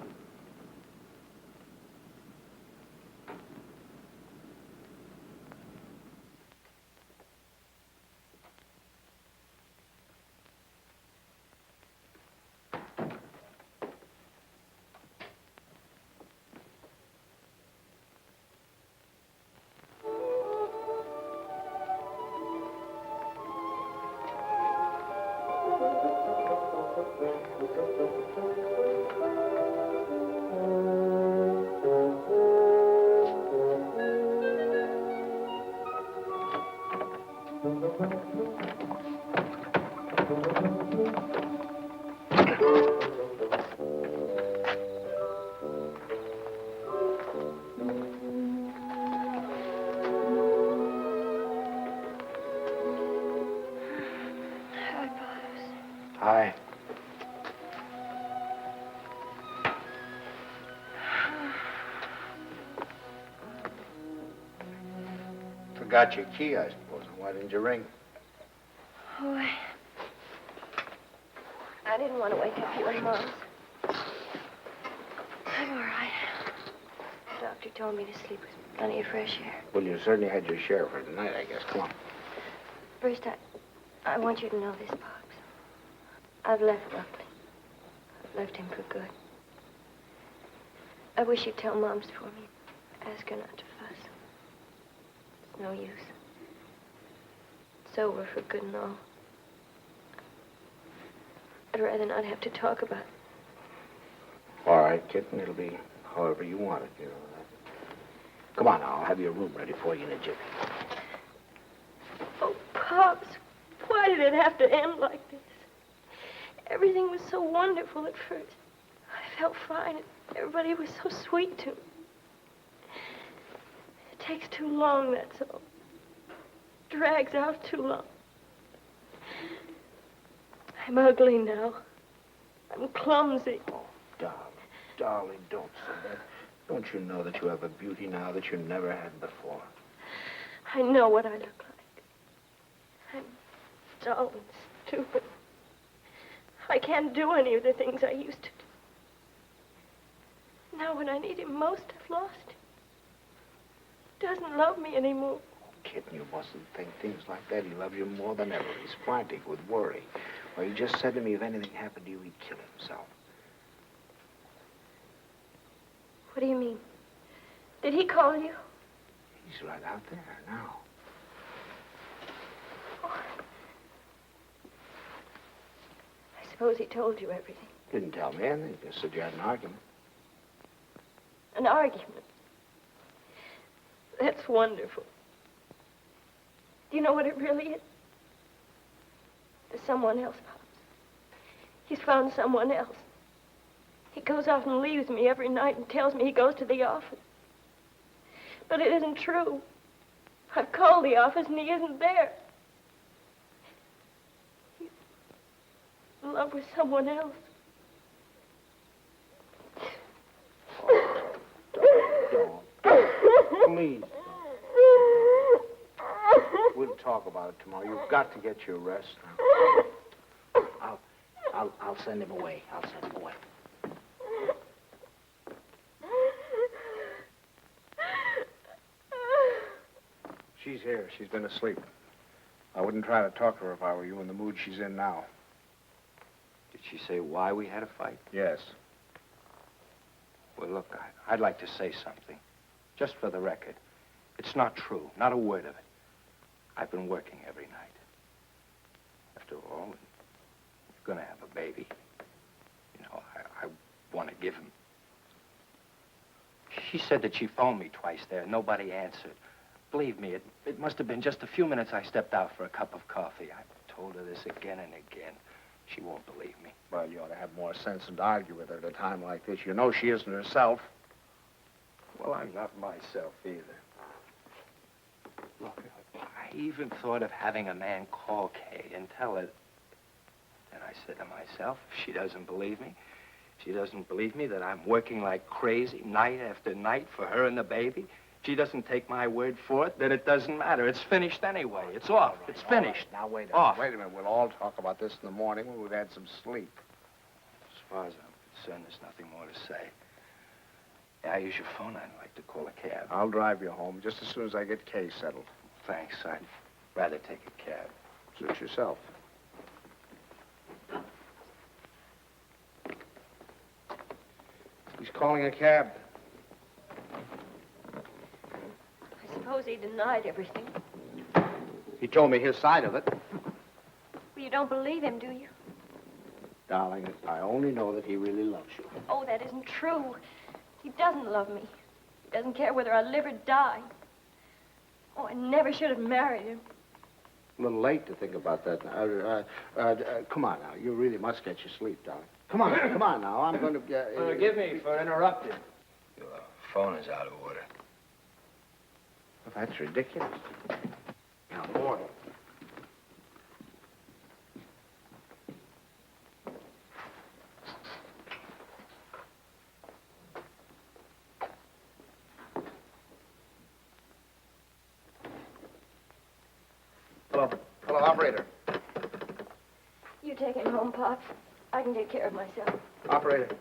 Hi. Forgot your key, I suppose. Why didn't you ring? Oh, I didn't want to wake up you and Mom's. I'm all right. The doctor told me to sleep with plenty of fresh air. Well, you certainly had your share for tonight, I guess. Come on. First, I want you to know this, Pops. I've left Buckley. I've left him for good. I wish you'd tell Mom's for me. Ask her not to fuss. It's no use. It's over for good and all. I'd rather not have to talk about it. All right, kitten. It'll be however you want it, you know. Come on now. I'll have your room ready for you in a jiffy. Oh, Pops, why did it have to end like this? Everything was so wonderful at first. I felt fine, and everybody was so sweet to me. It takes too long, that's all. Drags out too long. I'm ugly now. I'm clumsy. Oh, darling, don't say that. Don't you know that you have a beauty now that you never had before? I know what I look like. I'm dull and stupid. I can't do any of the things I used to do. Now when I need him most, I've lost him. He doesn't love me anymore. Kitten, you mustn't think things like that. He loves you more than ever. He's frantic with worry. Well, he just said to me if anything happened to you, he'd kill himself. What do you mean? Did he call you? He's right out there now. Oh. I suppose he told you everything. Didn't tell me anything. Just said you had an argument. An argument? That's wonderful. Do you know what it really is? There's someone else, Pops. He's found someone else. He goes out and leaves me every night and tells me he goes to the office. But it isn't true. I've called the office and he isn't there. He's in love with someone else. Please. We'll talk about it tomorrow. You've got to get your rest. I'll send him away. I'll send him away. She's here. She's been asleep. I wouldn't try to talk to her if I were you in the mood she's in now. Did she say why we had a fight? Yes. Well, look, I'd like to say something. Just for the record. It's not true. Not a word of it. I've been working every night. After all, you're going to have a baby. You know, I want to give him. She said that she phoned me twice there. Nobody answered. Believe me, it must have been just a few minutes I stepped out for a cup of coffee. I've told her this again and again. She won't believe me. Well, you ought to have more sense than to argue with her at a time like this. You know she isn't herself. Well, I'm not myself either. Look, I even thought of having a man call Kay and tell her. And I said to myself, if she doesn't believe me, she doesn't believe me that I'm working like crazy night after night for her and the baby. She doesn't take my word for it, then it doesn't matter. It's finished anyway. It's off. It's finished. Now, wait a minute. Off. Wait a minute. We'll all talk about this in the morning when we've had some sleep. As far as I'm concerned, there's nothing more to say. Yeah, I use your phone. I'd like to call a cab. I'll drive you home just as soon as I get Kay settled. Thanks. I'd rather take a cab. Suit yourself. He's calling a cab. I suppose he denied everything. He told me his side of it. Well, you don't believe him, do you? Darling, I only know that he really loves you. Oh, that isn't true. He doesn't love me. He doesn't care whether I live or die. Oh, I never should have married him. A little late to think about that now. Come on now. You really must get your sleep, darling. Come on now. I'm going to... Forgive me for interrupting. Your phone is out of order. That's ridiculous. Now, boy. Hello, operator. You take him home, Pop. I can take care of myself. Operator.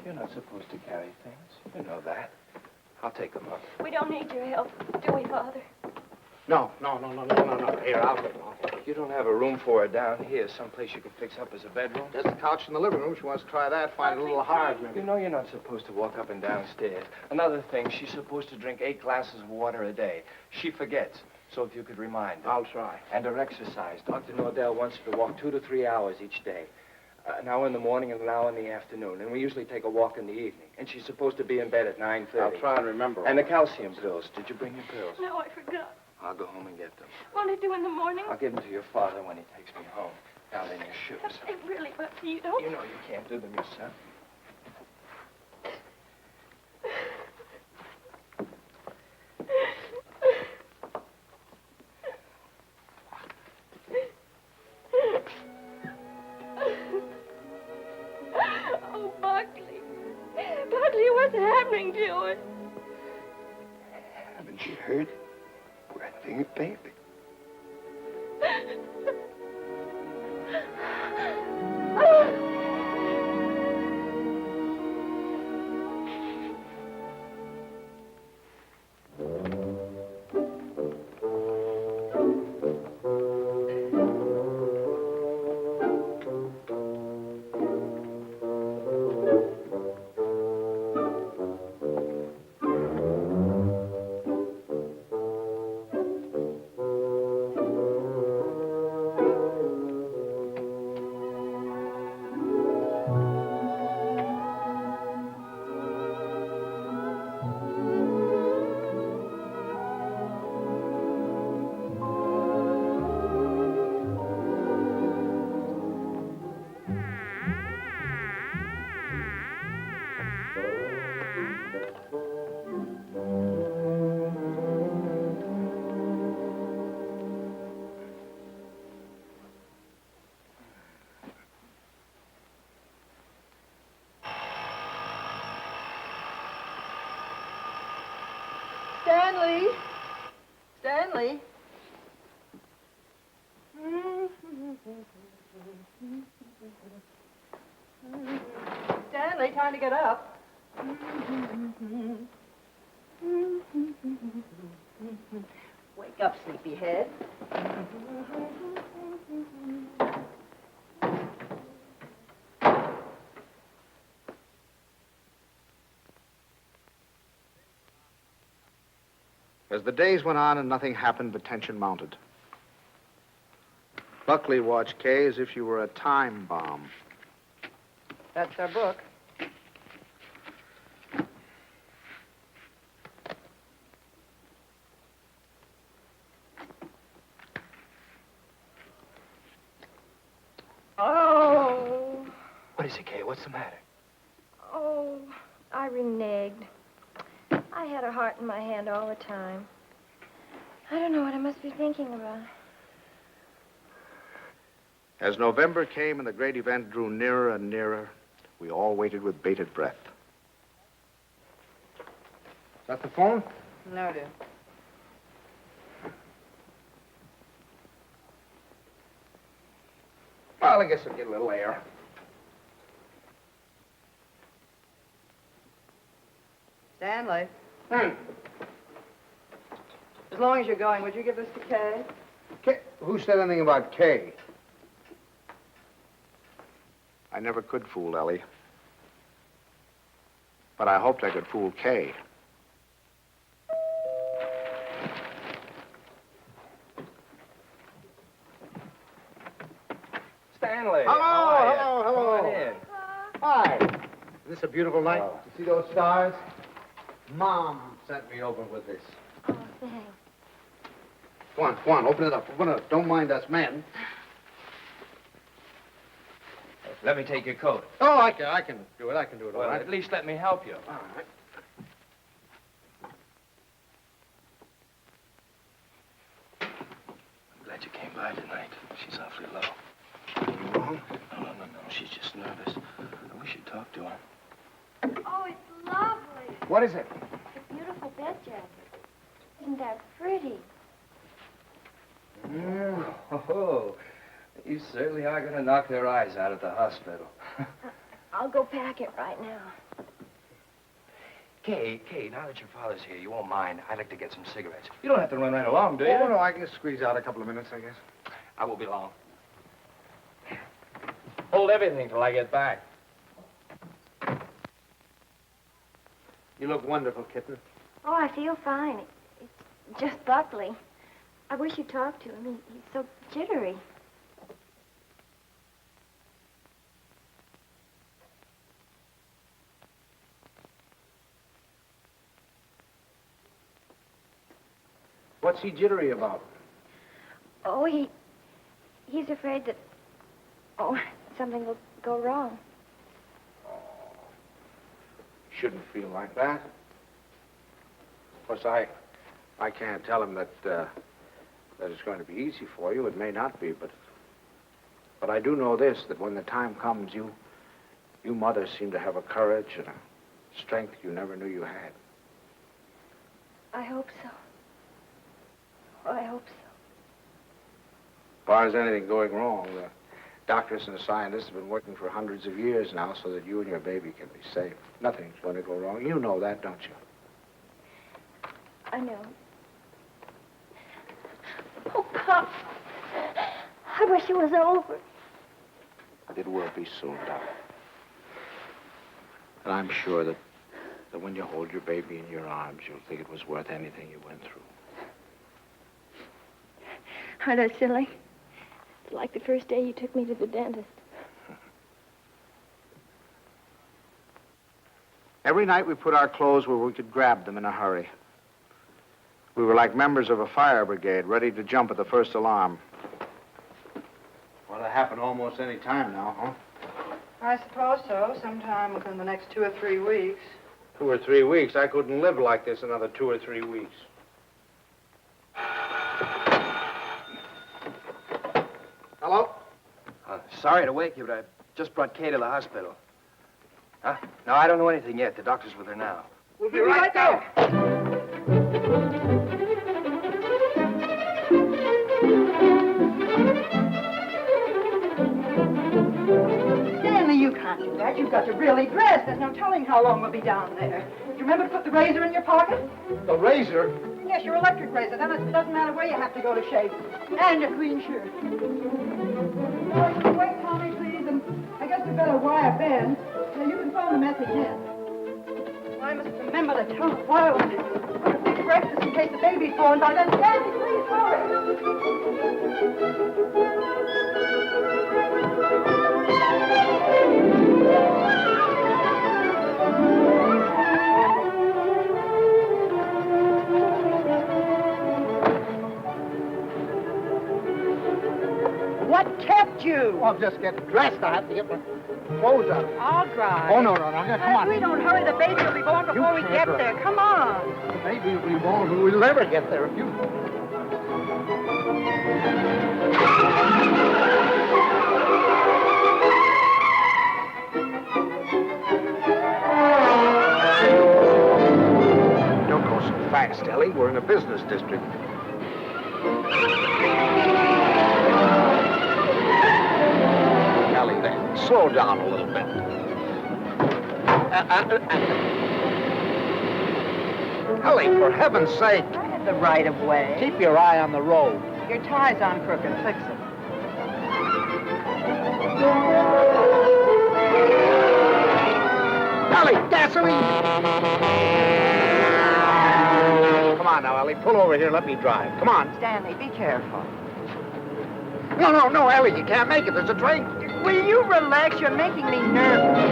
You're not supposed to carry things. You know that. I'll take them up. We don't need your help, do we, Father? No. Here, I'll get him off. You don't have a room for her down here, someplace you can fix up as a bedroom? There's a couch in the living room. She wants to try that. Find it a little hard, maybe. You know you're not supposed to walk up and down stairs. Another thing, she's supposed to drink 8 glasses of water a day. She forgets. So if you could remind her. I'll try. And her exercise. Dr. Nordell wants her to walk 2 to 3 hours each day. An hour in the morning and an hour in the afternoon. And we usually take a walk in the evening. And she's supposed to be in bed at 9:30. I'll try and remember. And the calcium pills. Did you bring your pills? No, I forgot. I'll go home and get them. Won't I do in the morning? I'll give them to your father when he takes me home. Down in your shoes. They really, but you don't. You know you can't do them yourself. Oh, Buckley. Buckley, what's happening to us? Haven't you heard? We're having a baby. Stanley! Stanley! Stanley, time to get up. Wake up, sleepyhead. As the days went on and nothing happened, the tension mounted. Buckley watched Kay as if she were a time bomb. That's our book. Oh. What is it, Kay? What's the matter? Oh, I reneged. I had a heart in my hand all the time. I don't know what I must be thinking about. As November came and the great event drew nearer and nearer, we all waited with bated breath. Is that the phone? No, dear. Well, I guess I'll get a little air. Stanley. As long as you're going, would you give this to Kay? Kay? Who said anything about Kay? I never could fool Ellie. But I hoped I could fool Kay. Stanley. Hello. Come on in. Hi. Is this a beautiful night? You see those stars? Mom sent me over with this. Oh, thanks. Come on, open it up. Open it up. Don't mind us men. Let me take your coat. Oh, I can do it. I can do it all Well, right. at least let me help you. All right. I'm glad you came by tonight. She's awfully low. You wrong? No. She's just nervous. I wish you'd talk to her. Oh, it's lovely. What is it? It's a beautiful bed jacket. Isn't that pretty? Oh, you certainly are going to knock their eyes out at the hospital. I'll go pack it right now. Kay, now that your father's here, you won't mind. I'd like to get some cigarettes. You don't have to run right along, do you? Oh, no, I can squeeze out a couple of minutes, I guess. I won't be long. Hold everything till I get back. You look wonderful, kitten. Oh, I feel fine. It's just Buckley. I wish you'd talk to him. He's so jittery. What's he jittery about? Oh, he's afraid that, something will go wrong. Shouldn't feel like that. Of course, I can't tell him that it's going to be easy for you. It may not be, but I do know this, that when the time comes, you mothers seem to have a courage and a strength you never knew you had. I hope so. Oh, I hope so. As far as anything going wrong, the doctors and the scientists have been working for hundreds of years now so that you and your baby can be safe. Nothing's going to go wrong. You know that, don't you? I know. Oh, Pop. I wish it was over. It will be soon, darling. And I'm sure that when you hold your baby in your arms, you'll think it was worth anything you went through. Aren't I silly? It's like the first day you took me to the dentist. Every night we put our clothes where we could grab them in a hurry. We were like members of a fire brigade, ready to jump at the first alarm. Well, it'll happen almost any time now, huh? I suppose so. Sometime within the next 2 or 3 weeks. 2 or 3 weeks? I couldn't live like this another 2 or 3 weeks. Hello? Sorry to wake you, but I just brought Kay to the hospital. Huh? No, I don't know anything yet. The doctor's with her now. We'll be right there. Stanley, you can't do that. You've got to really dress. There's no telling how long we'll be down there. Do you remember to put the razor in your pocket? The razor? Yes, your electric razor. Then it doesn't matter where you have to go to shave. And a clean shirt. Oh, wait, Tommy, please. And I guess we better wire Ben. Now, you can phone the message in. I must remember to tell the file. Big breakfast in case the baby's born by then. Stanley, please, hurry. What kept you? Oh, I'm just getting dressed. I have to get my clothes on. I'll drive. Oh, no. Come on. If we don't hurry, the baby will be born before we can't get drive. there. Come on. The baby will be born, but we'll never get there if you... Don't go so fast, Ellie. We're in a business district. Ellie, then, slow down a little bit. Ellie, for heaven's sake, I had the right of way. keep your eye on the road. Your tie's on crooked. Fix it. Ellie, gasoline! Come on now, Ellie. Pull over here. Let me drive. Come on. Stanley, be careful. No, Ellie. You can't make it. There's a train. Will you relax? You're making me nervous.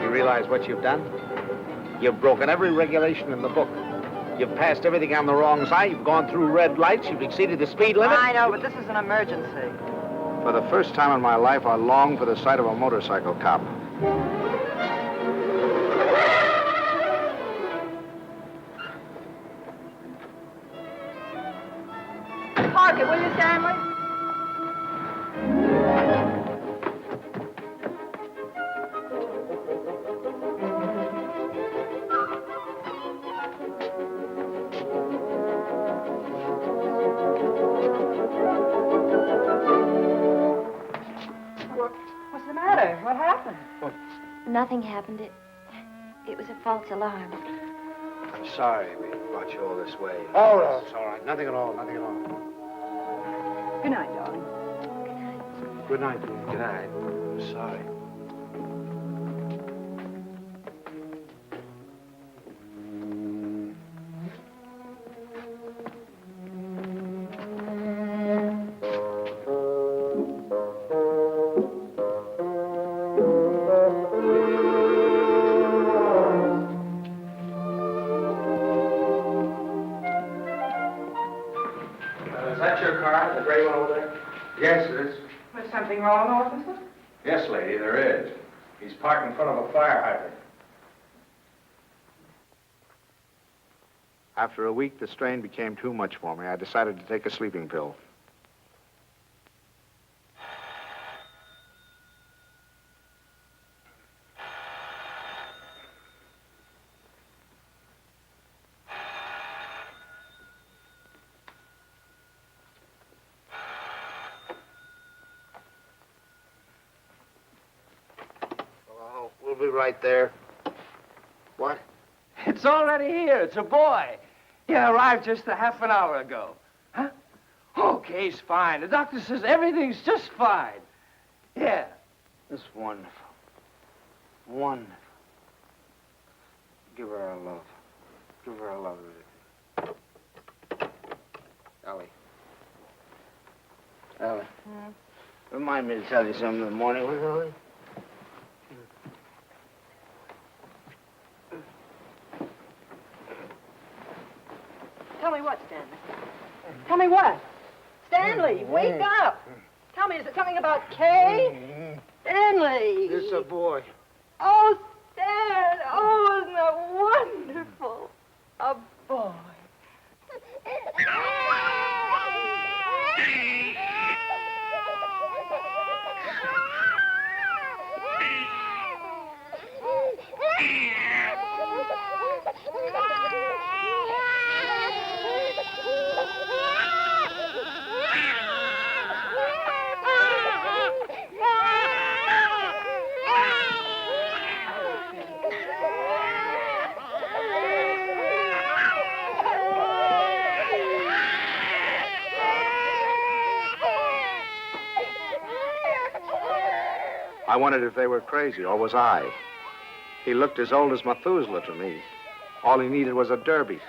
You realize what you've done? You've broken every regulation in the book. You've passed everything on the wrong side. You've gone through red lights. You've exceeded the speed limit. I know, but this is an emergency. For the first time in my life, I long for the sight of a motorcycle cop. Park it, will you, Stanley? What's the matter? What happened? Nothing happened. It was a false alarm. I'm sorry we brought you all this way. Oh, no, it's all right. Nothing at all. Good night, darling. Good night, dear. Good night. I'm sorry. Is that your car, the gray one over there? Yes, it is. Was something wrong, officer? Yes, lady, there is. He's parked in front of a fire hydrant. After a week, the strain became too much for me. I decided to take a sleeping pill. Oh, we'll be right there. What? It's already here. It's a boy. He arrived just a half an hour ago. Huh? Okay, he's fine. The doctor says everything's just fine. Yeah. It's wonderful. Wonderful. Give her a love. Give her a love. Ellie. Remind me to tell you something in the morning, will you, Ellie? Tell me what, Stanley? Tell me what? Stanley, wake up! Tell me, is it something about Kay? Stanley! It's a boy. Oh, Stan! Oh, isn't that wonderful? A boy. I wondered if they were crazy, or was I? He looked as old as Methuselah to me. All he needed was a derby.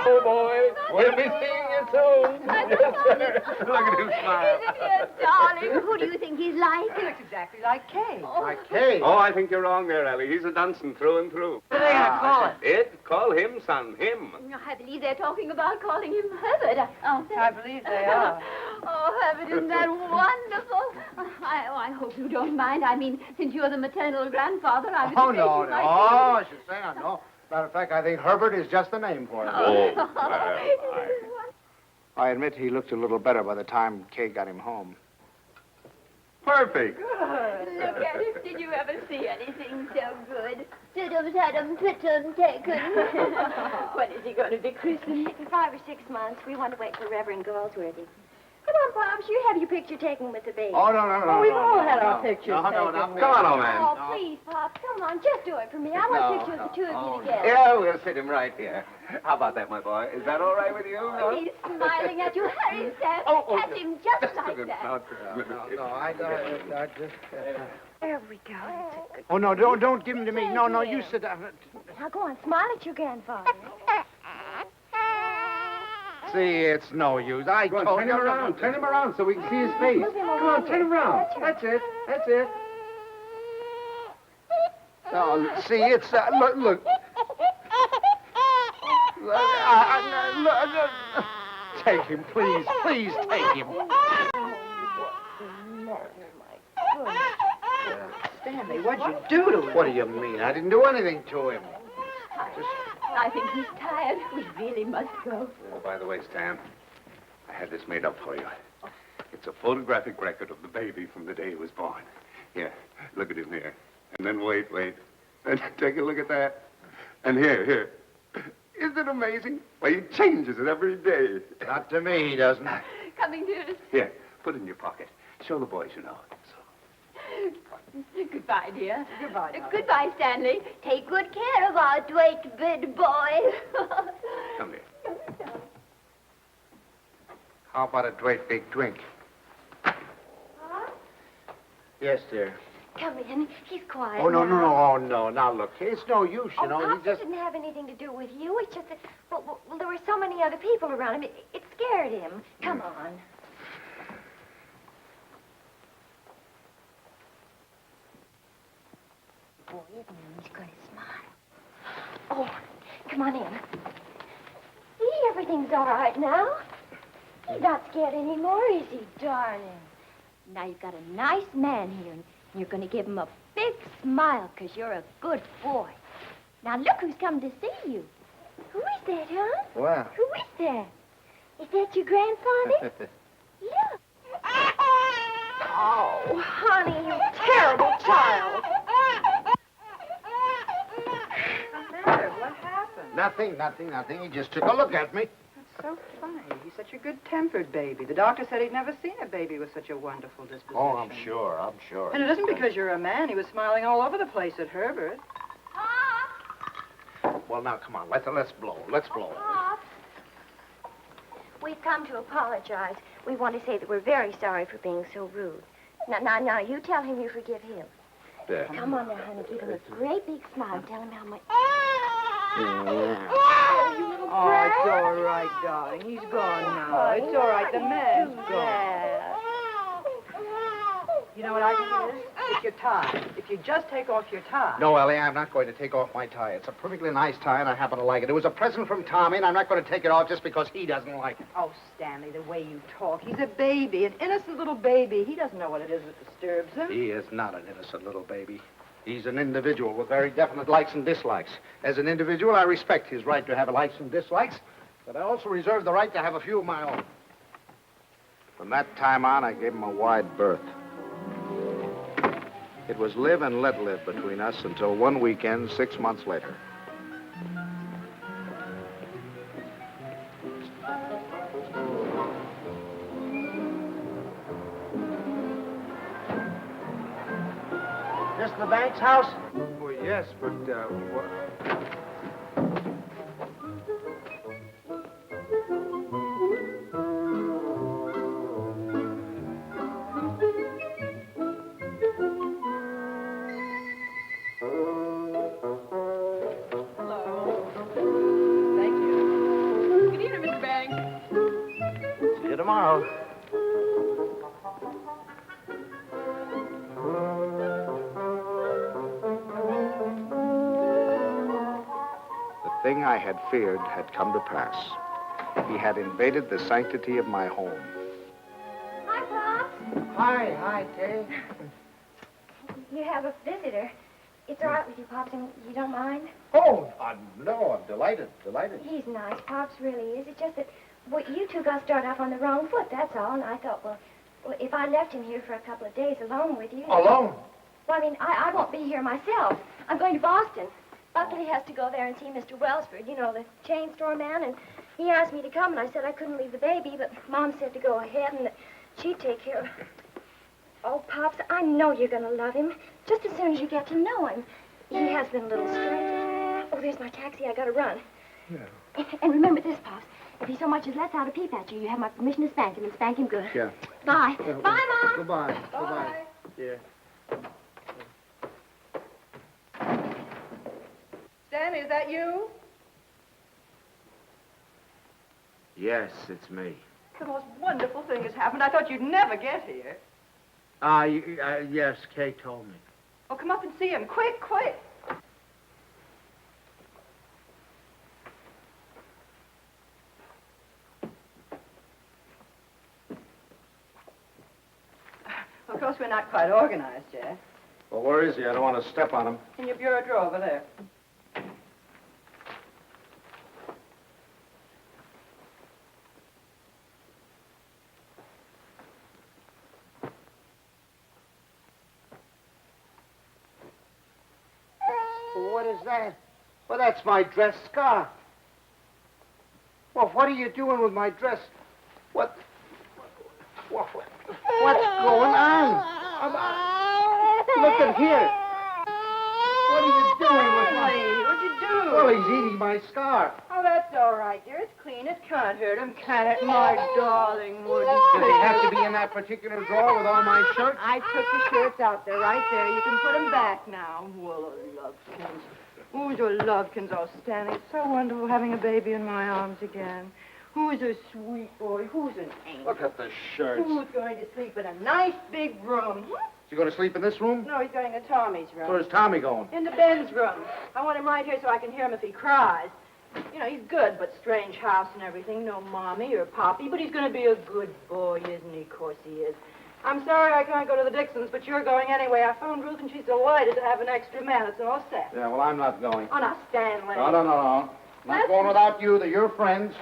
Oh, boy, we'll be seeing you soon. Yes, sir. Look at him smile. Isn't he a darling? Who do you think he's like? He looks exactly like Kay. Like Kay. Oh, I think you're wrong there, Ellie. He's a Dunson through and through. What are they going to call it? It? Call him, son. Him. I believe they're talking about calling him Herbert. Oh, I believe they are. Oh, Herbert, isn't that wonderful? I hope you don't mind. I mean, since you're the maternal grandfather, I was afraid you might Oh, I should say no. Matter of fact, I think Herbert is just the name for him. I admit he looked a little better by the time Kay got him home. Perfect. Look at him. Did you ever see anything so good? Tiddum-taddum, pitum-taken. When is he going to be christened? In 5 or 6 months, we want to wait for Reverend Galsworthy. Come on, Pops, you have your picture taken with the baby. Oh, no. We've all had our pictures taken. Come on, old man. Oh, please, Pops, come on, just do it for me. I want a picture of the two of you together. Yeah, we'll sit him right here. How about that, my boy? Is that all right with you? Oh, he's smiling at you. Hurry, Sam. Catch him just like that. I just... There we go. Oh, no, don't give him to me. No, you sit down. Now go on, smile at your grandfather. See, it's no use. I Go on, told turn you. him around. Turn him around so we can see his face. Move him over Come on, here. turn him around. That's right. That's it. No, see, it's... Look. Take him, please. Please take him. Stanley, what'd you do to him? What do you mean? I didn't do anything to him. I think he's tired. We really must go. Oh, by the way, Stan, I had this made up for you. It's a photographic record of the baby from the day he was born. Here, look at him here. And then wait. And take a look at that. And here. Isn't it amazing? Why, he changes it every day. Not to me, he doesn't. Coming to... Here, put it in your pocket. Show the boys you know. Goodbye, dear. Goodbye, darling. Goodbye, Stanley. Take good care of our Dwight big boy. Come here. How about a great big drink? Yes, dear. Come in. He's quiet Oh, no. now. Oh, no. Now, look, it's no use, you know. Pops, He just... it didn't have anything to do with you. It's just that, well, there were so many other people around him. It scared him. Come on. Boy, isn't he? He's going to smile. Oh, come on in. See, everything's all right now. He's not scared anymore, is he, darling? Now you've got a nice man here, and you're going to give him a big smile because you're a good boy. Now look who's come to see you. Who is that, huh? Well... Who is that? Is that your grandfather? Look. Oh, honey, you terrible child. What's the matter? What happened? Nothing. He just took a look at me. That's so funny. He's such a good-tempered baby. The doctor said he'd never seen a baby with such a wonderful disposition. Oh, I'm sure. And it isn't because you're a man. He was smiling all over the place at Herbert. Well, now, come on. Let's blow. We've come to apologize. We want to say that we're very sorry for being so rude. Now, you tell him you forgive him. There. Come on now, honey. Give him a great big smile and tell him how much... Oh, it's all right, darling. He's gone now. It's all right. The man's gone. You know what I think it is? It's your tie. If you just take off your tie. No, Ellie, I'm not going to take off my tie. It's a perfectly nice tie, and I happen to like it. It was a present from Tommy, and I'm not going to take it off just because he doesn't like it. Oh, Stanley, the way you talk. He's a baby, an innocent little baby. He doesn't know what it is that disturbs him. He is not an innocent little baby. He's an individual with very definite likes and dislikes. As an individual, I respect his right to have likes and dislikes, but I also reserve the right to have a few of my own. From that time on, I gave him a wide berth. It was live and let live between us until one weekend 6 months later. This the bank's house? Well, yes, but, tomorrow. The thing I had feared had come to pass. He had invaded the sanctity of my home. Hi, Pops. Hi, Kay. You have a visitor. It's all right with you, Pops, and you don't mind? Oh, no, I'm delighted. He's nice. Pops really is. It's just that, well, you two got started off on the wrong foot, that's all. And I thought, well, if I left him here for a couple of days alone with you... Alone? Well, I mean, I won't be here myself. I'm going to Boston. Buckley has to go there and see Mr. Wellsford, you know, the chain store man, and he asked me to come, and I said I couldn't leave the baby, but Mom said to go ahead and that she'd take care of it. Oh, Pops, I know you're going to love him, just as soon as you get to know him. He has been a little strange. Oh, there's my taxi. I got to run. Yeah. And remember this, Pops. If he so much as lets out a peep at you, you have my permission to spank him, and spank him good. Yeah. Bye. Bye, Mom. Goodbye. Goodbye. Yeah. Stanley, is that you? Yes, it's me. The most wonderful thing has happened. I thought you'd never get here. Yes, Kay told me. Oh, come up and see him. Quick, quick. Of course, we're not quite organized yet. Well, where is he? I don't want to step on him. In your bureau drawer over there. What is that? Well, that's my dress scarf. Well, what are you doing with my dress? What's going on? Look at here. What are you doing with my... Hey, what'd you do? Well, he's eating my scarf. Oh, that's all right, dear. It's clean. It can't hurt him, can it? My darling wooden Does he have to be in that particular drawer with all my shirts? I took the shirts out there, right there. You can put them back now. Well, Lovekins. Who's a Lovekins? Oh, Stanley, it's so wonderful having a baby in my arms again. Who's a sweet boy? Who's an angel? Look at the shirts. Who's going to sleep in a nice big room? Is he going to sleep in this room? No, he's going to Tommy's room. Where's Tommy going? In the Ben's room. I want him right here so I can hear him if he cries. You know, he's good, but strange house and everything. No mommy or poppy, but he's going to be a good boy, isn't he? Of course he is. I'm sorry I can't go to the Dixons, but you're going anyway. I phoned Ruth, and she's delighted to have an extra man. It's all set. Yeah, well, I'm not going. Oh, now, Stanley. No. Not going without you. They're your friends.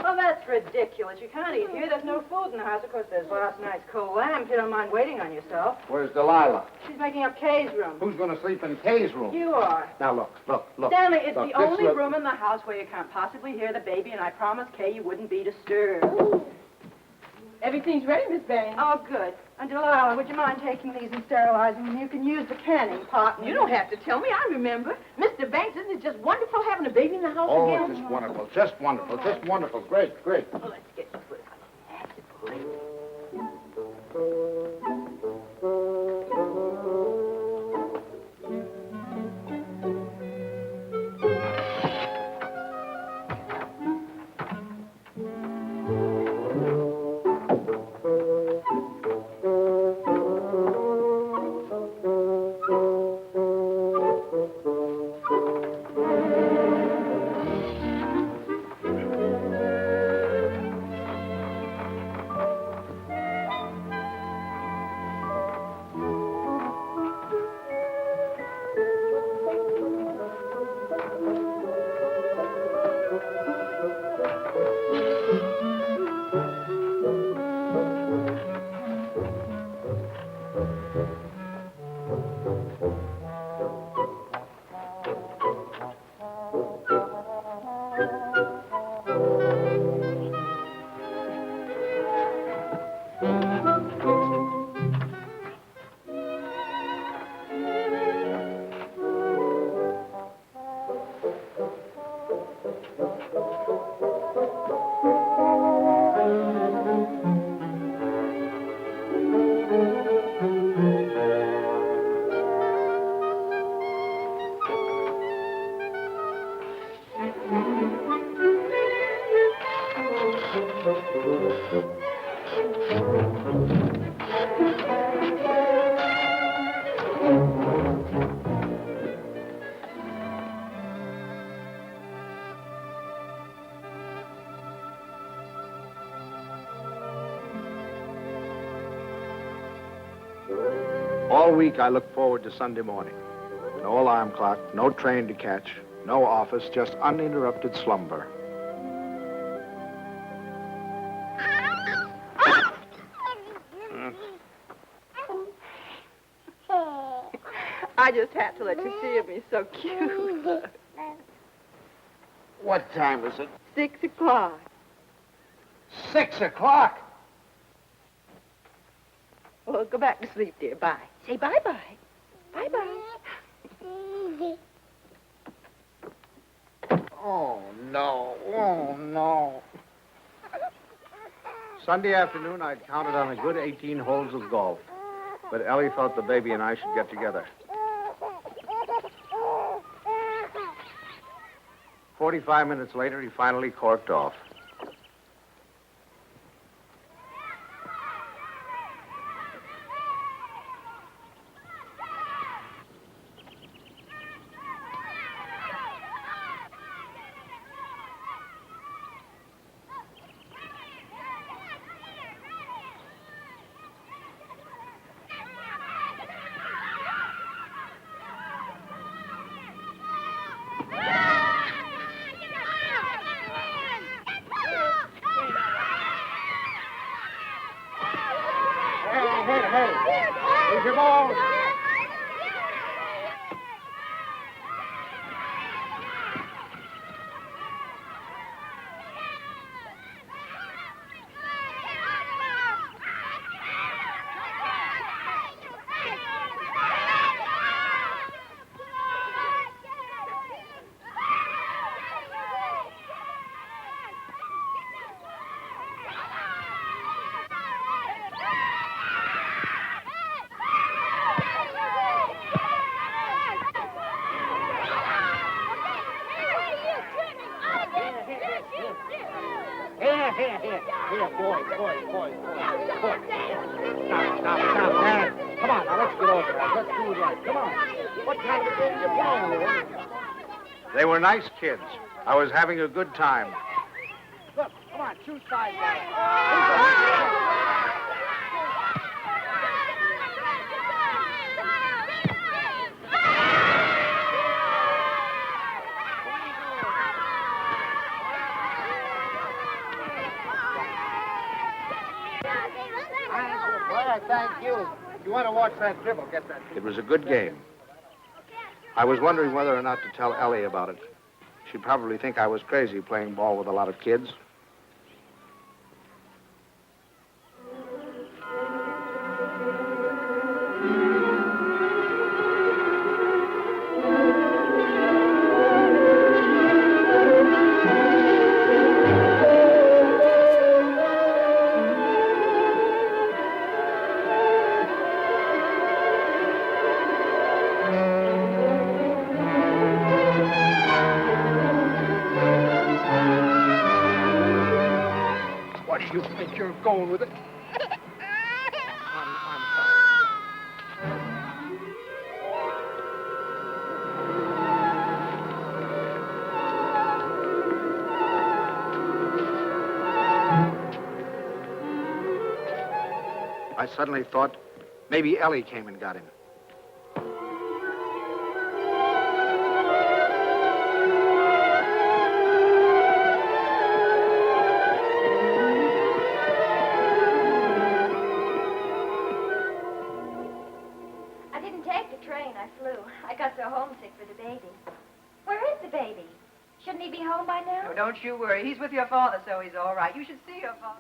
Well, that's ridiculous. You can't eat here. There's no food in the house. Of course, there's last night's cold lamb, if you don't mind waiting on yourself. Where's Delilah? She's making up Kay's room. Who's going to sleep in Kay's room? You are. Now, look. Stanley, it's Look, the this only look- room in the house where you can't possibly hear the baby, and I promised Kay you wouldn't be disturbed. Everything's ready, Miss Bain. Oh, good. And Delilah, would you mind taking these and sterilizing them? You can use the canning pot. You don't have to tell me. I remember. Mr. Banks, isn't it just wonderful having a baby in the house Oh, again? just wonderful. Just wonderful. Just wonderful. Great. Oh, let's get you put on. That's it, boy. All week I look forward to Sunday morning. No alarm clock, no train to catch, no office, just uninterrupted slumber. I just had to let you see him. He's so cute. What time is it? 6 o'clock. 6 o'clock. Well, go back to sleep, dear. Bye. Say bye-bye. Bye-bye. Oh, no. Oh, no. Sunday afternoon, I'd counted on a good 18 holes of golf. But Ellie thought the baby and I should get together. 45 minutes later, he finally corked off. Here's your ball. Here, boy. Stop, Dad. Come on, now let's get over that. Let's do it right. Come on. What kind of a game you playing with? They were nice kids. I was having a good time. Look, come on, choose sides. Well, thank you. If you want to watch that dribble, get that. It was a good game. I was wondering whether or not to tell Ellie about it. She'd probably think I was crazy playing ball with a lot of kids. What do you think you're going with it? I'm sorry. I suddenly thought maybe Ellie came and got him. I didn't take the train. I flew. I got so homesick for the baby. Where is the baby? Shouldn't he be home by now? Oh, don't you worry. He's with your father, so he's all right. You should see your father.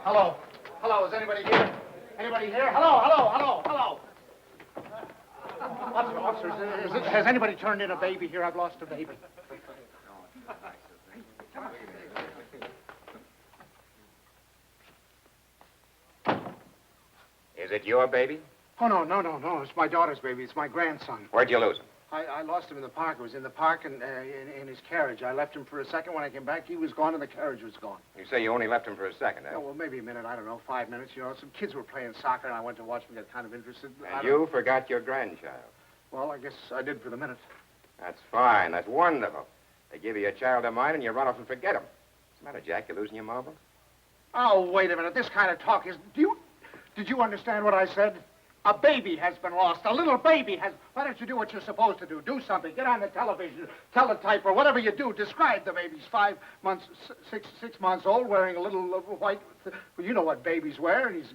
Hello. Hello, is anybody here? Anybody here? Hello, hello, hello, hello. Officers, has anybody turned in a baby here? I've lost a baby. Is it your baby? Oh, no. It's my daughter's baby. It's my grandson. Where'd you lose him? I lost him in the park. I was in the park and in his carriage. I left him for a second. When I came back, he was gone and the carriage was gone. You say you only left him for a second, eh? Oh, well, maybe a minute. I don't know, 5 minutes. You know, some kids were playing soccer, and I went to watch them get kind of interested. And you forgot your grandchild. Well, I guess I did for the minute. That's fine. That's wonderful. They give you a child of mine, and you run off and forget him. What's the matter, Jack? You losing your marbles? Oh, wait a minute. This kind of talk is... Did you understand what I said? A baby has been lost. A little baby has... Why don't you do what you're supposed to do? Do something. Get on the television, teletype, or whatever you do. Describe the baby. He's 5 months, 6 months old, wearing a little white... Well, you know what babies wear. And he's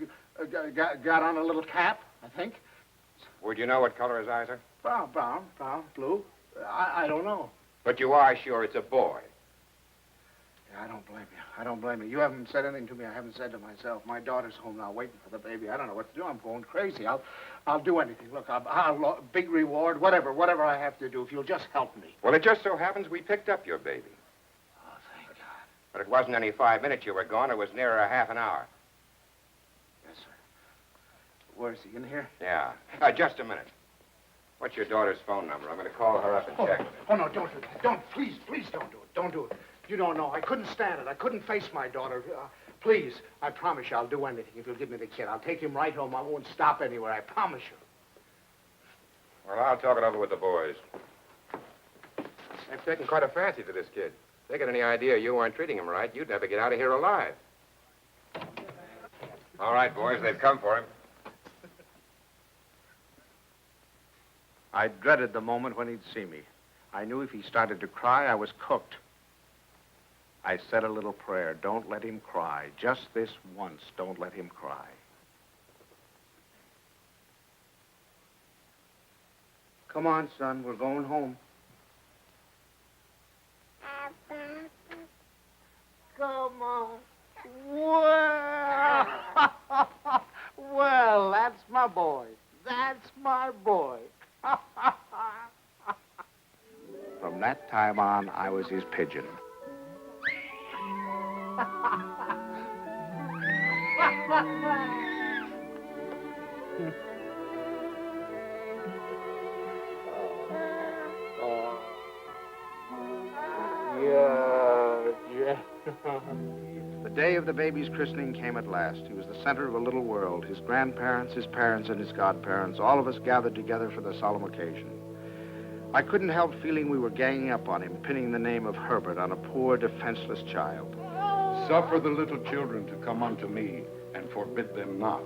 got on a little cap, I think. Would you know what color his eyes are? Brown, blue. I don't know. But you are sure it's a boy. Yeah, I don't blame you. You haven't said anything to me I haven't said to myself. My daughter's home now waiting for the baby. I don't know what to do. I'm going crazy. I'll do anything. Look, I'll big reward, whatever I have to do, if you'll just help me. Well, it just so happens we picked up your baby. Oh, thank God. But it wasn't any 5 minutes you were gone. It was nearer a half an hour. Yes, sir. Where is he? In here? Yeah. Just a minute. What's your daughter's phone number? I'm going to call her up and check. Oh, no, don't do that. Please don't do it. Don't do it. You don't know. I couldn't stand it. I couldn't face my daughter. Please, I promise you I'll do anything if you'll give me the kid. I'll take him right home. I won't stop anywhere. I promise you. Well, I'll talk it over with the boys. They've taken quite a fancy to this kid. If they get any idea you weren't treating him right, you'd never get out of here alive. All right, boys, they've come for him. I dreaded the moment when he'd see me. I knew if he started to cry, I was cooked. I said a little prayer. Don't let him cry. Just this once, don't let him cry. Come on, son. We're going home. Come on. Well, well, that's my boy. That's my boy. From that time on, I was his pigeon. The day of the baby's christening came at last. He was the center of a little world. His grandparents, his parents, and his godparents, all of us gathered together for the solemn occasion. I couldn't help feeling we were ganging up on him, pinning the name of Herbert on a poor, defenseless child. Suffer the little children to come unto me, and forbid them not,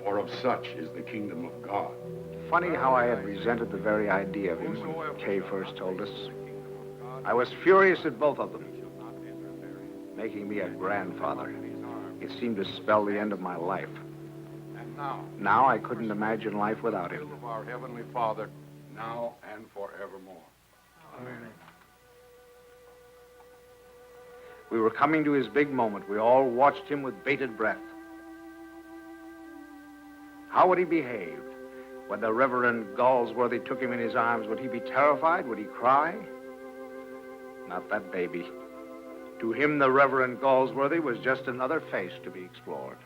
for of such is the kingdom of God. Funny how I had resented the very idea of him when Kay first told us. I was furious at both of them. Making me a grandfather. It seemed to spell the end of my life. And Now I couldn't imagine life without the him. will of our Heavenly Father, now and forevermore. Amen. We were coming to his big moment. We all watched him with bated breath. How would he behave? When the Reverend Galsworthy took him in his arms, would he be terrified? Would he cry? Not that baby. To him, the Reverend Galsworthy was just another face to be explored.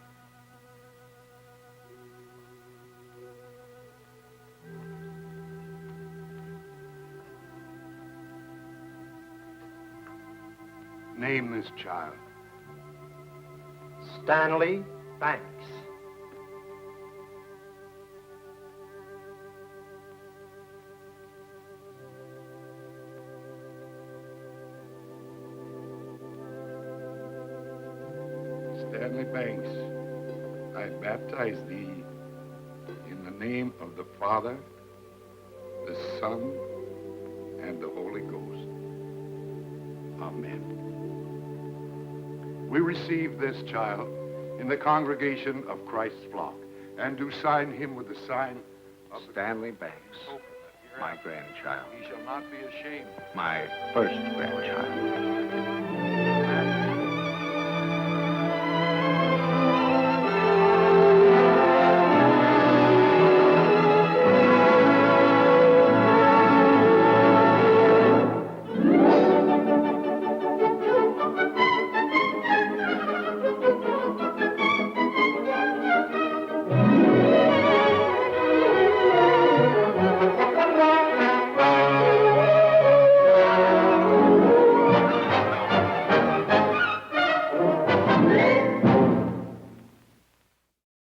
Name this child. Stanley Banks. Stanley Banks, I baptize thee in the name of the Father, the Son, and the Holy Ghost. Amen. We receive this child in the congregation of Christ's flock, and do sign him with the sign of Stanley Banks, my grandchild. He shall not be ashamed. My first grandchild.